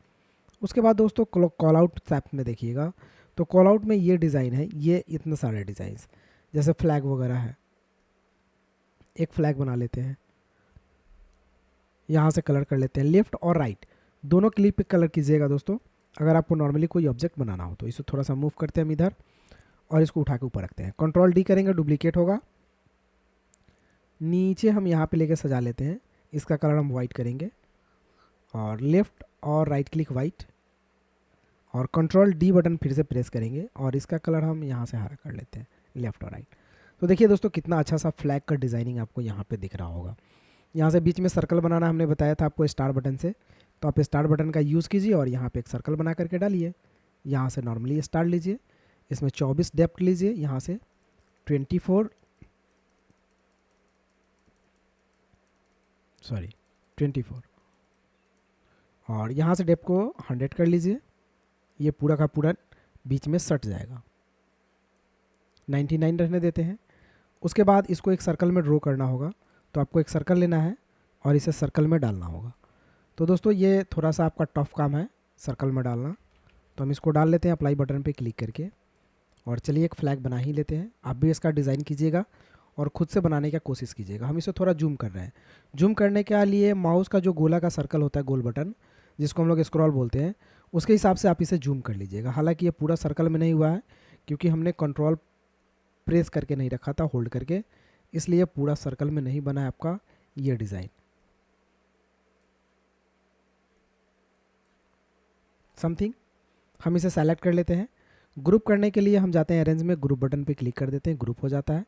S1: उसके बाद दोस्तों कॉल आउट सैप में देखिएगा तो कॉल आउट में ये डिज़ाइन है, ये इतने सारे डिज़ाइंस, जैसे फ्लैग वगैरह है। एक फ्लैग बना लेते हैं, यहाँ से कलर कर लेते हैं, लेफ़्ट और राइट दोनों क्लिक पे कलर कीजिएगा दोस्तों। अगर आपको नॉर्मली कोई ऑब्जेक्ट बनाना हो तो इसे थोड़ा सा मूव करते हैं हम इधर और इसको उठा के ऊपर रखते हैं। कंट्रोल डी करेंगे, डुप्लीकेट होगा। नीचे हम यहाँ पे लेके सजा लेते हैं, इसका कलर हम वाइट करेंगे और लेफ़्ट और राइट क्लिक वाइट और कंट्रोल डी बटन फिर से प्रेस करेंगे और इसका कलर हम यहाँ से हरा कर लेते हैं, लेफ़्ट और राइट। तो देखिए दोस्तों कितना अच्छा सा फ्लैग का डिज़ाइनिंग आपको यहाँ पे दिख रहा होगा। यहाँ से बीच में सर्कल बनाना हमने बताया था आपको स्टार बटन से, तो आप स्टार बटन का यूज़ कीजिए और यहाँ पे एक सर्कल बना करके डालिए। यहाँ से नॉर्मली स्टार लीजिए, इसमें 24 डेप्थ लीजिए, यहाँ से 24 और यहाँ से डेप्थ को 100 कर लीजिए। ये पूरा का पूरा बीच में सट जाएगा। 99 रहने देते हैं। उसके बाद इसको एक सर्कल में ड्रॉ करना होगा, तो आपको एक सर्कल लेना है और इसे सर्कल में डालना होगा। तो दोस्तों ये थोड़ा सा आपका टफ काम है सर्कल में डालना, तो हम इसको डाल लेते हैं अप्लाई बटन पे क्लिक करके। और चलिए एक फ्लैग बना ही लेते हैं। आप भी इसका डिज़ाइन कीजिएगा और ख़ुद से बनाने की कोशिश कीजिएगा। हम इसे थोड़ा जूम कर रहे हैं। जूम करने के लिए माउस का जो गोला का सर्कल होता है, गोल बटन जिसको हम लोग स्क्रॉल बोलते हैं, उसके हिसाब से आप इसे जूम कर लीजिएगा। हालांकि ये पूरा सर्कल में नहीं हुआ है क्योंकि हमने कंट्रोल प्रेस करके नहीं रखा था, होल्ड करके, इसलिए पूरा सर्कल में नहीं बना है आपका ये डिज़ाइन। समथिंग हम इसे सेलेक्ट कर लेते हैं। ग्रुप करने के लिए हम जाते हैं अरेंज में, ग्रुप बटन पे क्लिक कर देते हैं, ग्रुप हो जाता है।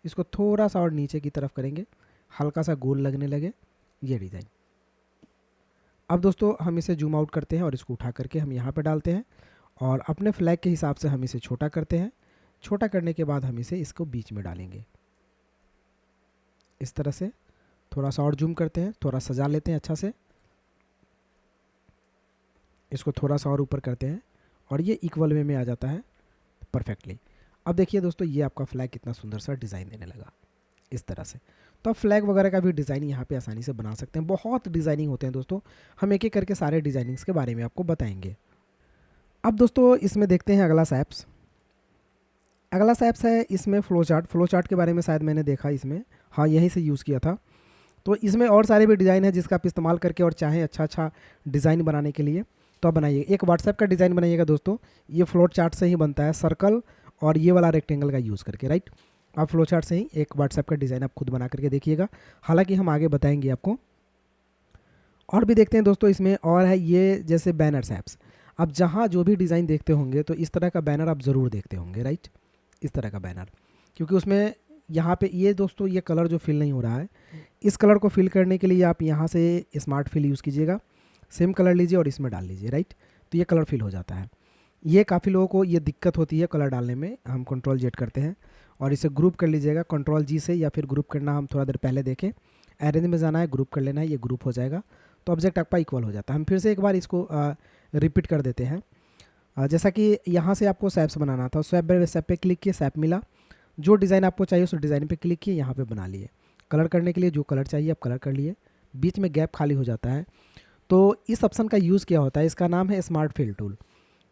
S1: इसको थोड़ा सा और नीचे की तरफ करेंगे, हल्का सा गोल लगने लगे ये डिज़ाइन। अब दोस्तों हम इसे जूम आउट करते हैं और इसको उठा करके हम यहाँ पे डालते हैं और अपने फ्लैग के हिसाब से हम इसे छोटा करते हैं। छोटा करने के बाद हम इसे इसको बीच में डालेंगे इस तरह से। थोड़ा सा और जूम करते हैं, थोड़ा सजा लेते हैं अच्छा से, इसको थोड़ा सा और ऊपर करते हैं और ये इक्वल वे में आ जाता है परफेक्टली। अब देखिए दोस्तों ये आपका फ्लैग कितना सुंदर सा डिज़ाइन देने लगा इस तरह से। तो आप फ्लैग वगैरह का भी डिज़ाइन यहाँ पे आसानी से बना सकते हैं। बहुत डिज़ाइनिंग होते हैं दोस्तों, हम एक एक करके सारे डिज़ाइनिंग्स के बारे में आपको बताएंगे। अब दोस्तों इसमें देखते हैं अगला सैप्स। अगला सैप्स है इसमें फ्लो चार्ट के बारे में शायद मैंने देखा इसमें, हाँ यहीं से यूज़ किया था। तो इसमें और सारे भी डिज़ाइन है जिसका आप इस्तेमाल करके और चाहें अच्छा डिज़ाइन बनाने के लिए तो आप बनाइए। एक व्हाट्सएप का डिज़ाइन बनाइएगा दोस्तों, ये फ्लोट चार्ट से ही बनता है, सर्कल और ये वाला रेक्टेंगल का यूज़ करके, राइट। आप फ्लो चार्ट से ही एक व्हाट्सएप का डिज़ाइन आप खुद बना करके देखिएगा, हालांकि हम आगे बताएंगे आपको। और भी देखते हैं दोस्तों इसमें, और है ये जैसे बैनर्स ऐप्स। आप जहाँ जो भी डिज़ाइन देखते होंगे तो इस तरह का बैनर आप ज़रूर देखते होंगे, राइट। इस तरह का बैनर, क्योंकि उसमें यहाँ पे ये दोस्तों ये कलर जो फिल नहीं हो रहा है, इस कलर को फिल करने के लिए आप यहाँ से स्मार्ट फिल यूज़ कीजिएगा। सेम कलर लीजिए और इसमें डाल लीजिए, राइट। तो ये कलर फिल हो जाता है। ये काफ़ी लोगों को ये दिक्कत होती है कलर डालने में, हम कंट्रोल जेड करते हैं और इसे ग्रुप कर लीजिएगा कंट्रोल जी से, या फिर ग्रुप करना हम थोड़ा देर पहले देखें। अरेंज में जाना है, ग्रुप कर लेना है, ये ग्रुप हो जाएगा तो ऑब्जेक्ट आपका इक्वल हो जाता है। हम फिर से एक बार इसको रिपीट कर देते हैं। जैसा कि यहाँ से आपको सैप्स बनाना था, सैप पे क्लिक किए, सैप मिला, जो डिज़ाइन आपको चाहिए उस डिज़ाइन पे क्लिक किए, यहाँ पे बना लिए। कलर करने के लिए जो कलर चाहिए आप कलर कर लिए, बीच में गैप खाली हो जाता है। तो इस ऑप्शन का यूज़ क्या होता है, इसका नाम है स्मार्ट फिल टूल।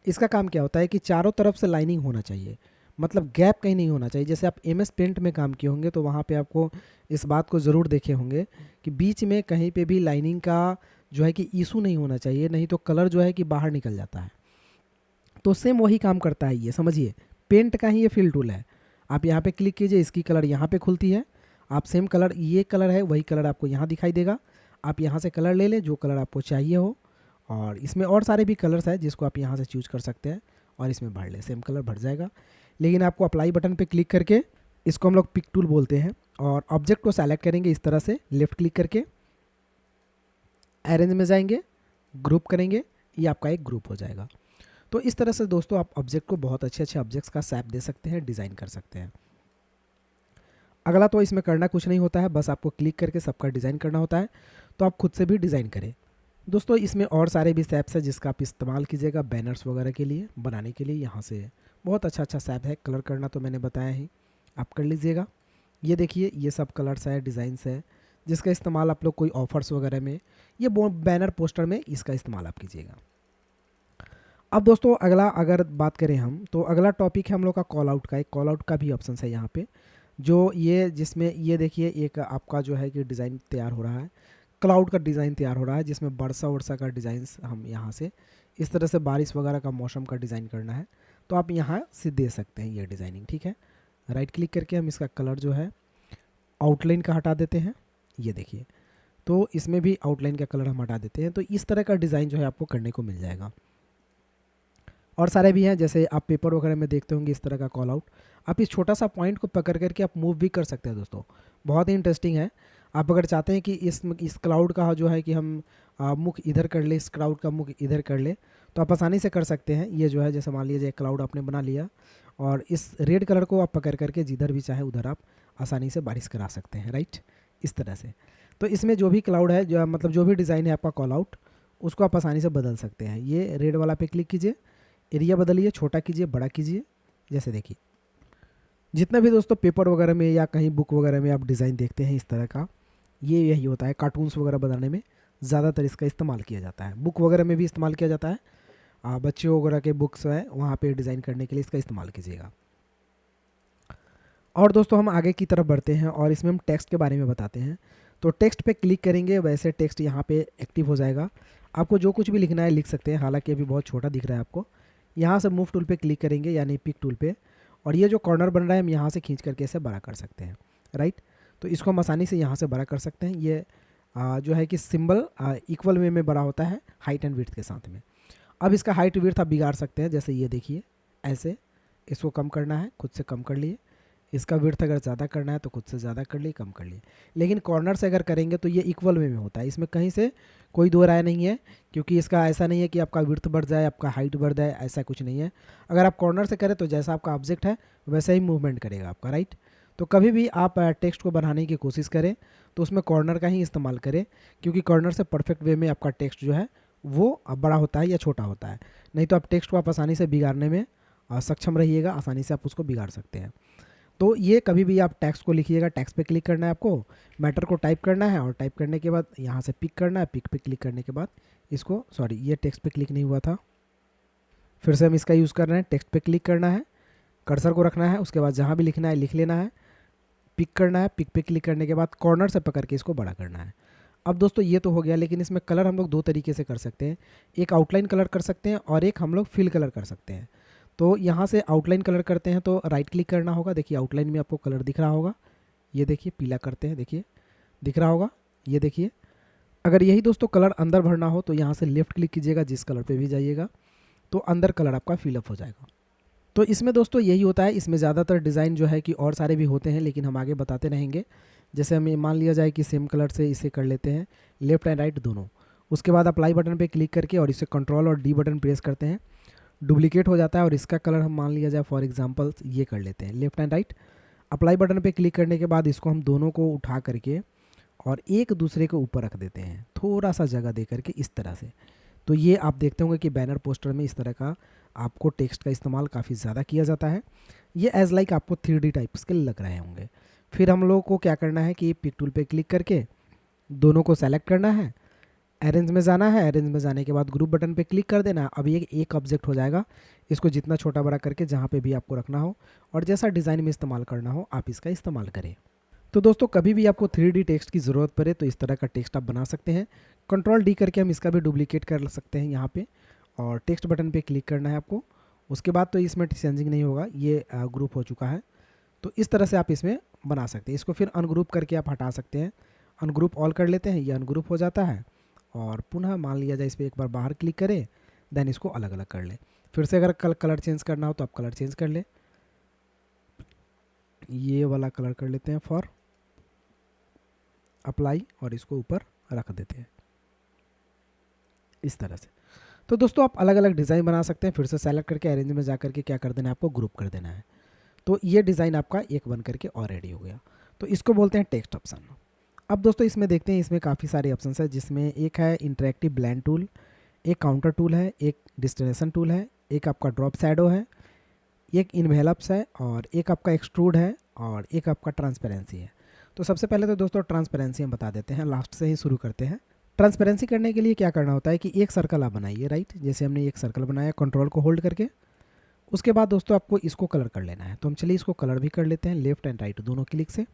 S1: इसका काम क्या होता है कि चारों तरफ से लाइनिंग होना चाहिए। मतलब गैप कहीं नहीं होना चाहिए। जैसे आप MS पेंट में काम किए होंगे तो वहाँ पे आपको इस बात को ज़रूर देखे होंगे कि बीच में कहीं पे भी लाइनिंग का जो है कि इशू नहीं होना चाहिए, नहीं तो कलर जो है कि बाहर निकल जाता है। तो सेम वही काम करता है ये, समझिए पेंट का ही ये फिल टूल है। आप यहाँ पे क्लिक कीजिए, इसकी कलर यहाँ पे खुलती है। आप सेम कलर, ये कलर है वही कलर आपको यहाँ दिखाई देगा। आप यहाँ से कलर ले लें जो कलर आपको चाहिए हो, और इसमें और सारे भी कलर्स हैं जिसको आप यहाँ से चूज कर सकते हैं और इसमें भर लें, सेम कलर भर जाएगा। लेकिन आपको अप्लाई बटन पे क्लिक करके, इसको हम लोग पिक टूल बोलते हैं, और ऑब्जेक्ट को सेलेक्ट करेंगे इस तरह से लेफ्ट क्लिक करके, अरेंज में जाएंगे, ग्रुप करेंगे, ये आपका एक ग्रुप हो जाएगा। तो इस तरह से दोस्तों आप ऑब्जेक्ट को बहुत अच्छे अच्छे ऑब्जेक्ट्स का सैप दे सकते हैं, डिज़ाइन कर सकते हैं। अगला तो इसमें करना कुछ नहीं होता है, बस आपको क्लिक करके सबका डिज़ाइन करना होता है। तो आप खुद से भी डिज़ाइन करें दोस्तों। इसमें और सारे भी सैप्स हैं जिसका आप इस्तेमाल कीजिएगा बैनर्स वगैरह के लिए बनाने के लिए। यहाँ से बहुत अच्छा अच्छा सैप है, कलर करना तो मैंने बताया ही, आप कर लीजिएगा। ये देखिए ये सब कलर्स है, डिज़ाइंस है, जिसका इस्तेमाल आप लोग कोई ऑफर्स वगैरह में, ये बैनर पोस्टर में इसका इस्तेमाल आप कीजिएगा। अब दोस्तों अगला अगर बात करें हम, तो अगला टॉपिक है हम लोग का कॉल आउट का। एक कॉल आउट का भी ऑप्शन है यहाँ पे, जो ये जिसमें ये देखिए एक आपका जो है कि डिज़ाइन तैयार हो रहा है, क्लाउड का डिज़ाइन तैयार हो रहा है, जिसमें वर्षा वर्षा का डिज़ाइन हम यहाँ से इस तरह से बारिश वगैरह का मौसम का डिज़ाइन करना है तो आप यहाँ से दे सकते हैं ये डिज़ाइनिंग, ठीक है। राइट क्लिक करके हम इसका कलर जो है आउटलाइन का हटा देते हैं, ये देखिए, तो इसमें भी आउटलाइन का कलर हम हटा देते हैं। तो इस तरह का डिज़ाइन जो है आपको करने को मिल जाएगा। और सारे भी हैं, जैसे आप पेपर वगैरह में देखते होंगे इस तरह का कॉल आउट। आप इस छोटा सा पॉइंट को पकड़ करके आप मूव भी कर सकते हैं दोस्तों, बहुत ही इंटरेस्टिंग है। आप अगर चाहते हैं कि इस क्लाउड का जो है कि हम मुख इधर कर ले, इस क्लाउड का मुख इधर कर ले, तो आप आसानी से कर सकते हैं। ये जो है जैसे मान लीजिए क्लाउड आपने बना लिया और इस रेड कलर को आप पकड़ करके जिधर भी चाहे उधर आप आसानी से बारिश करा सकते हैं, राइट, इस तरह से। तो इसमें जो भी क्लाउड है, जो मतलब जो भी डिज़ाइन है आपका कॉल आउट, उसको आप आसानी से बदल सकते हैं। ये रेड वाला पे क्लिक कीजिए, एरिया बदलिए, छोटा कीजिए, बड़ा कीजिए, जैसे देखिए जितना भी दोस्तों पेपर वगैरह में या कहीं बुक वगैरह में आप डिज़ाइन देखते हैं इस तरह का, ये यही होता है। कार्टून्स वगैरह बनाने में ज़्यादातर इसका इस्तेमाल किया जाता है, बुक वगैरह में भी इस्तेमाल किया जाता है। बच्चों वगैरह के बुक्स हैं वहाँ पे डिज़ाइन करने के लिए इसका इस्तेमाल कीजिएगा। और दोस्तों हम आगे की तरफ बढ़ते हैं और इसमें हम टेक्स्ट के बारे में बताते हैं। तो टेक्स्ट पे क्लिक करेंगे, वैसे टेक्स्ट यहाँ पे एक्टिव हो जाएगा। आपको जो कुछ भी लिखना है लिख सकते हैं, हालांकि अभी बहुत छोटा दिख रहा है आपको। यहाँ से मूव टूल पे क्लिक करेंगे, यानी पिक टूल पे, और ये जो कॉर्नर बन रहा है हम यहाँ से खींच करके इसे बड़ा कर सकते हैं, राइट। तो इसको हम आसानी से यहाँ से बड़ा कर सकते हैं। ये जो है कि सिंबल इक्वल वे में बड़ा होता है हाइट एंड विड्थ के साथ में। अब इसका हाइट विड्थ आप बिगाड़ सकते हैं, जैसे ये देखिए ऐसे, इसको कम करना है खुद से कम कर लिए, इसका विड्थ अगर ज़्यादा करना है तो खुद से ज़्यादा कर लिए, कम कर लिए। लेकिन कॉर्नर से अगर करेंगे तो ये इक्वल वे में होता है, इसमें कहीं से कोई दो राय नहीं है, क्योंकि इसका ऐसा नहीं है कि आपका विड्थ बढ़ जाए आपका हाइट बढ़ जाए, ऐसा कुछ नहीं है। अगर आप कॉर्नर से करें तो जैसा आपका ऑब्जेक्ट है वैसा ही मूवमेंट करेगा आपका, राइट। तो कभी भी आप टेक्स्ट को बनाने की कोशिश करें तो उसमें कॉर्नर का ही इस्तेमाल करें, क्योंकि कॉर्नर से परफेक्ट वे में आपका टेक्स्ट जो है वो बड़ा होता है या छोटा होता है। नहीं तो आप टेक्स्ट को आप आसानी से बिगाड़ने में सक्षम रहिएगा, आसानी से आप उसको बिगाड़ सकते हैं। तो ये कभी भी आप टेक्स्ट को लिखिएगा, टेक्स्ट पे क्लिक करना है आपको, मैटर को टाइप करना है, और टाइप करने के बाद यहाँ से पिक करना है, पिक पे क्लिक करने के बाद इसको, सॉरी ये टेक्स्ट पे क्लिक नहीं हुआ था, फिर से हम इसका यूज़ कर रहे हैं। टेक्स्ट पे क्लिक करना है, कर्सर को रखना है, उसके बाद जहाँ भी लिखना है लिख लेना है, पिक करना है, पिक पे क्लिक करने के बाद कॉर्नर से पकड़ के इसको बड़ा करना है। अब दोस्तों ये तो हो गया, लेकिन इसमें कलर हम लोग दो तरीके से कर सकते हैं, एक आउटलाइन कलर कर सकते हैं और एक हम लोग फिल कलर कर सकते हैं। तो यहाँ से आउटलाइन कलर करते हैं तो राइट क्लिक करना होगा, देखिए आउटलाइन में आपको कलर दिख रहा होगा, ये देखिए पीला करते हैं, देखिए दिख रहा होगा, ये देखिए। अगर यही दोस्तों कलर अंदर भरना हो तो यहाँ से लेफ्ट क्लिक कीजिएगा, जिस कलर पे भी जाइएगा तो अंदर कलर आपका फिलअप हो जाएगा। तो इसमें दोस्तों यही होता है, इसमें ज़्यादातर डिज़ाइन जो है कि और सारे भी होते हैं, लेकिन हम आगे बताते रहेंगे। जैसे हमें मान लिया जाए कि सेम कलर से इसे कर लेते हैं लेफ़्ट एंड राइट दोनों, उसके बाद अप्लाई बटन पे क्लिक करके और इसे कंट्रोल और डी बटन प्रेस करते हैं, डुप्लीकेट हो जाता है और इसका कलर हम मान लिया जाए फॉर एग्जांपल ये कर लेते हैं left and right. Apply button पे क्लिक करने के बाद इसको हम दोनों को उठा करके और एक दूसरे के ऊपर रख देते हैं, थोड़ा सा जगह दे करके इस तरह से। तो ये आप देखते होंगे कि बैनर पोस्टर में इस तरह का आपको टेक्स्ट का इस्तेमाल काफ़ी ज़्यादा किया जाता है। ये एज लाइक आपको 3D टाइप्स के लग रहे होंगे। फिर हम लोग को क्या करना है कि पिक टूल पे क्लिक करके दोनों को सेलेक्ट करना है, अरेंज में जाना है, अरेंज में जाने के बाद ग्रुप बटन पे क्लिक कर देना। अब ये एक ऑब्जेक्ट हो जाएगा, इसको जितना छोटा बड़ा करके जहाँ पे भी आपको रखना हो और जैसा डिज़ाइन में इस्तेमाल करना हो आप इसका इस्तेमाल करें। तो दोस्तों कभी भी आपको 3D टेक्स्ट की ज़रूरत पड़े तो इस तरह का टेक्स्ट आप बना सकते हैं। कंट्रोल D करके हम इसका भी डुप्लीकेट कर सकते हैं यहाँ पे, और टेक्स्ट बटन पे क्लिक करना है आपको। उसके बाद तो इसमें चेंजिंग नहीं होगा, ये ग्रुप हो चुका है। तो इस तरह से आप इसमें बना सकते हैं। इसको फिर अनग्रुप करके आप हटा सकते हैं, अनग्रुप ऑल कर लेते हैं, ये अनग्रुप हो जाता है। और पुनः मान लिया जाए इस पर एक बार बाहर क्लिक करें, देन इसको अलग अलग कर लें। फिर से अगर कलर चेंज करना हो तो आप कलर चेंज कर लें, ये वाला कलर कर लेते हैं फॉर अप्लाई, और इसको ऊपर रख देते हैं इस तरह से। तो दोस्तों आप अलग अलग डिज़ाइन बना सकते हैं। फिर से सेलेक्ट करके अरेंज में जा करके क्या कर देना है, आपको ग्रुप कर देना है। तो ये डिज़ाइन आपका एक बन करके और रेडी हो गया। तो इसको बोलते हैं टेक्स्ट ऑप्शन। अब दोस्तों इसमें देखते हैं, इसमें काफ़ी सारे ऑप्शन है, जिसमें एक है इंटरेक्टिव ब्लेंड टूल, एक काउंटर टूल है, एक डिस्टिनेशन टूल है, एक आपका ड्रॉप शैडो है, एक इन्वेलप्स है, और एक आपका एक्सट्रूड है, और एक आपका ट्रांसपेरेंसी है। तो सबसे पहले तो दोस्तों ट्रांसपेरेंसी हम बता देते हैं, लास्ट से ही शुरू करते हैं। ट्रांसपेरेंसी करने के लिए क्या करना होता है कि एक सर्कल आप बनाइए, राइट, जैसे हमने एक सर्कल बनाया कंट्रोल को होल्ड करके। उसके बाद दोस्तों आपको इसको कलर कर लेना है, तो हम चलिए इसको कलर भी कर लेते हैं लेफ्ट एंड राइट दोनों क्लिक से।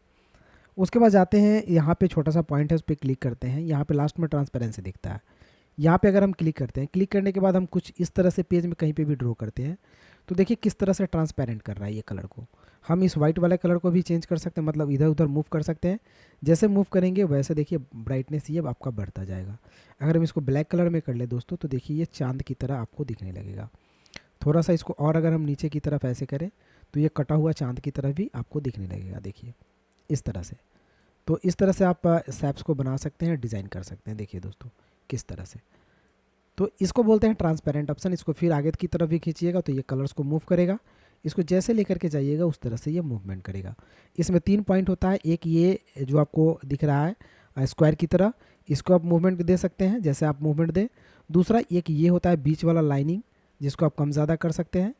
S1: उसके बाद जाते हैं यहाँ पे छोटा सा पॉइंट है, उस पर क्लिक करते हैं। यहाँ पे लास्ट में ट्रांसपेरेंसी दिखता है, यहाँ पे अगर हम क्लिक करते हैं, क्लिक करने के बाद हम कुछ इस तरह से पेज में कहीं पे भी ड्रॉ करते हैं, तो देखिए किस तरह से ट्रांसपेरेंट कर रहा है ये कलर को। हम इस वाइट वाले कलर को भी चेंज कर सकते हैं, मतलब इधर उधर मूव कर सकते हैं। जैसे मूव करेंगे वैसे देखिए ब्राइटनेस ये आपका बढ़ता जाएगा। अगर हम इसको ब्लैक कलर में कर ले दोस्तों, तो देखिए ये चांद की तरह आपको दिखने लगेगा। थोड़ा सा इसको और अगर हम नीचे की तरफ ऐसे करें, तो ये कटा हुआ चांद की तरफ भी आपको दिखने लगेगा, देखिए इस तरह से। तो इस तरह से आप सैप्स को बना सकते हैं, डिज़ाइन कर सकते हैं, देखिए दोस्तों किस तरह से। तो इसको बोलते हैं ट्रांसपेरेंट ऑप्शन। इसको फिर आगे की तरफ भी खींचिएगा तो ये कलर्स को मूव करेगा, इसको जैसे लेकर के जाइएगा उस तरह से ये मूवमेंट करेगा। इसमें 3 पॉइंट होता है, एक ये जो आपको दिख रहा है स्क्वायर की तरह, इसको आप मूवमेंट दे सकते हैं जैसे आप मूवमेंट दें। दूसरा एक ये होता है बीच वाला लाइनिंग, जिसको आप कम ज़्यादा कर सकते हैं।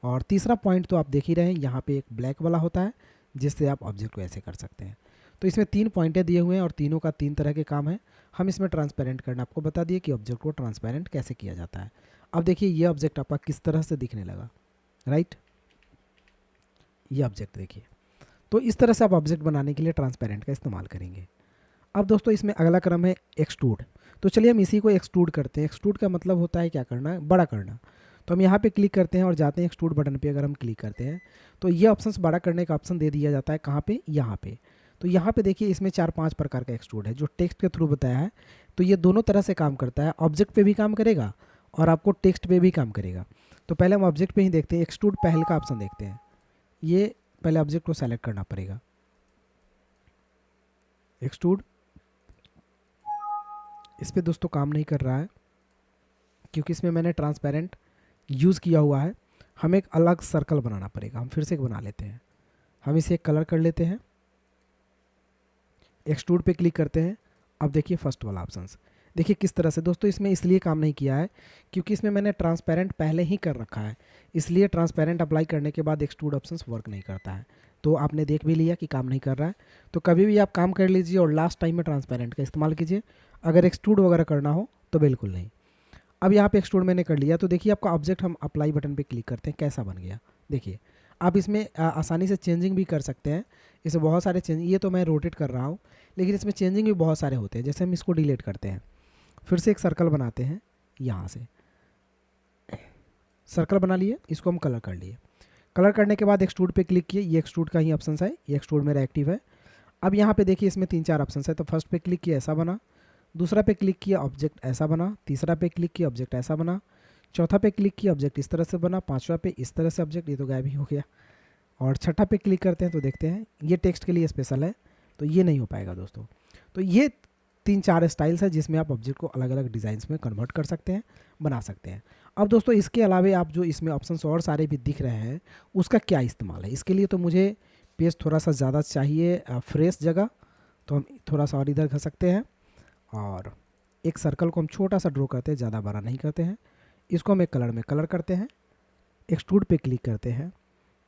S1: और तीसरा पॉइंट तो आप देख ही रहे हैं, यहाँ पे एक ब्लैक वाला होता है जिससे आप ऑब्जेक्ट को ऐसे कर सकते हैं। तो इसमें 3 पॉइंटें दिए हुए हैं और तीनों का 3 तरह के काम है। हम इसमें ट्रांसपेरेंट करना आपको बता दिए कि ऑब्जेक्ट को ट्रांसपेरेंट कैसे किया जाता है। अब देखिए ये ऑब्जेक्ट आपका किस तरह से दिखने लगा, राइट, ये ऑब्जेक्ट देखिए। तो इस तरह से आप ऑब्जेक्ट बनाने के लिए ट्रांसपेरेंट का इस्तेमाल करेंगे। अब दोस्तों इसमें अगला क्रम है एक्सट्रूड। तो चलिए हम इसी को एक्सट्रूड करते हैं। एक्सट्रूड का मतलब होता है क्या करना है, बड़ा करना। तो हम यहाँ पे क्लिक करते हैं और जाते हैं एक्सट्रूड बटन पे। अगर हम क्लिक करते हैं तो ये ऑप्शंस बड़ा करने का ऑप्शन दे दिया जाता है, कहाँ पे, यहाँ पे। तो यहाँ पे देखिए इसमें 4-5 प्रकार का एक्सट्रूड है, जो टेक्स्ट के थ्रू बताया है। तो ये दोनों तरह से काम करता है, ऑब्जेक्ट पे भी काम करेगा और आपको टेक्स्ट पे भी काम करेगा। तो पहले हम ऑब्जेक्ट पे ही देखते हैं, एक्सट्रूड पहल का ऑप्शन देखते हैं। ये पहले ऑब्जेक्ट को सेलेक्ट करना पड़ेगा, एक्सट्रूड। इस पर दोस्तों काम नहीं कर रहा है क्योंकि इसमें मैंने ट्रांसपेरेंट यूज़ किया हुआ है। हमें एक अलग सर्कल बनाना पड़ेगा, हम फिर से एक बना लेते हैं। हम इसे एक कलर कर लेते हैं, एक्सट्रूड पे क्लिक करते हैं। अब देखिए फर्स्ट वाला ऑप्शंस देखिए किस तरह से। दोस्तों इसमें इसलिए काम नहीं किया है क्योंकि इसमें मैंने ट्रांसपेरेंट पहले ही कर रखा है, इसलिए ट्रांसपेरेंट अप्लाई करने के बाद एक्सट्रूड ऑप्शंस वर्क नहीं करता है। तो आपने देख भी लिया कि काम नहीं कर रहा है। तो कभी भी आप काम कर लीजिए और लास्ट टाइम में ट्रांसपेरेंट का इस्तेमाल कीजिए। अगर एक्सट्रूड वगैरह करना हो तो बिल्कुल नहीं। अब यहाँ पे एक्सट्रूड मैंने कर लिया, तो देखिए आपका ऑब्जेक्ट, हम अप्लाई बटन पे क्लिक करते हैं, कैसा बन गया देखिए। आप इसमें आसानी से चेंजिंग भी कर सकते हैं। इसमें बहुत सारे चेंज, ये तो मैं रोटेट कर रहा हूँ, लेकिन इसमें चेंजिंग भी बहुत सारे होते हैं। जैसे हम इसको डिलीट करते हैं, फिर से एक सर्कल बनाते हैं, यहाँ से सर्कल बना लिए, इसको हम कलर कर लिए। कलर करने के बाद एक्सट्रूड पे क्लिक किए, ये एक्सट्रूड का ही ऑप्शन है, ये एक्सट्रूड मेरा एक्टिव है। अब यहाँ पे देखिए इसमें 3-4 ऑप्शन है। तो फर्स्ट पे क्लिक किया, ऐसा बना। दूसरा पे क्लिक किया, ऑब्जेक्ट ऐसा बना। तीसरा पे क्लिक किया, ऑब्जेक्ट ऐसा बना। चौथा पे क्लिक किया, ऑब्जेक्ट इस तरह से बना। पांचवा पे इस तरह से ऑब्जेक्ट, ये तो गायब ही हो गया। और छठा पे क्लिक करते हैं तो देखते हैं ये टेक्स्ट के लिए स्पेशल है, तो ये नहीं हो पाएगा दोस्तों। तो ये 3-4 स्टाइल्स है जिसमें आप ऑब्जेक्ट को अलग अलग डिज़ाइंस में कन्वर्ट कर सकते हैं, बना सकते हैं। अब दोस्तों इसके अलावा आप जो इसमें ऑप्शंस और सारे भी दिख रहे हैं, उसका क्या इस्तेमाल है, इसके लिए तो मुझे पेज थोड़ा सा ज़्यादा चाहिए, फ्रेश जगह। तो हम थोड़ा सा और इधर कर सकते हैं और एक सर्कल को हम छोटा सा ड्रॉ करते हैं, ज़्यादा बड़ा नहीं करते हैं। इसको हम एक कलर में कलर करते हैं, एक्सट्रूड पे क्लिक करते हैं,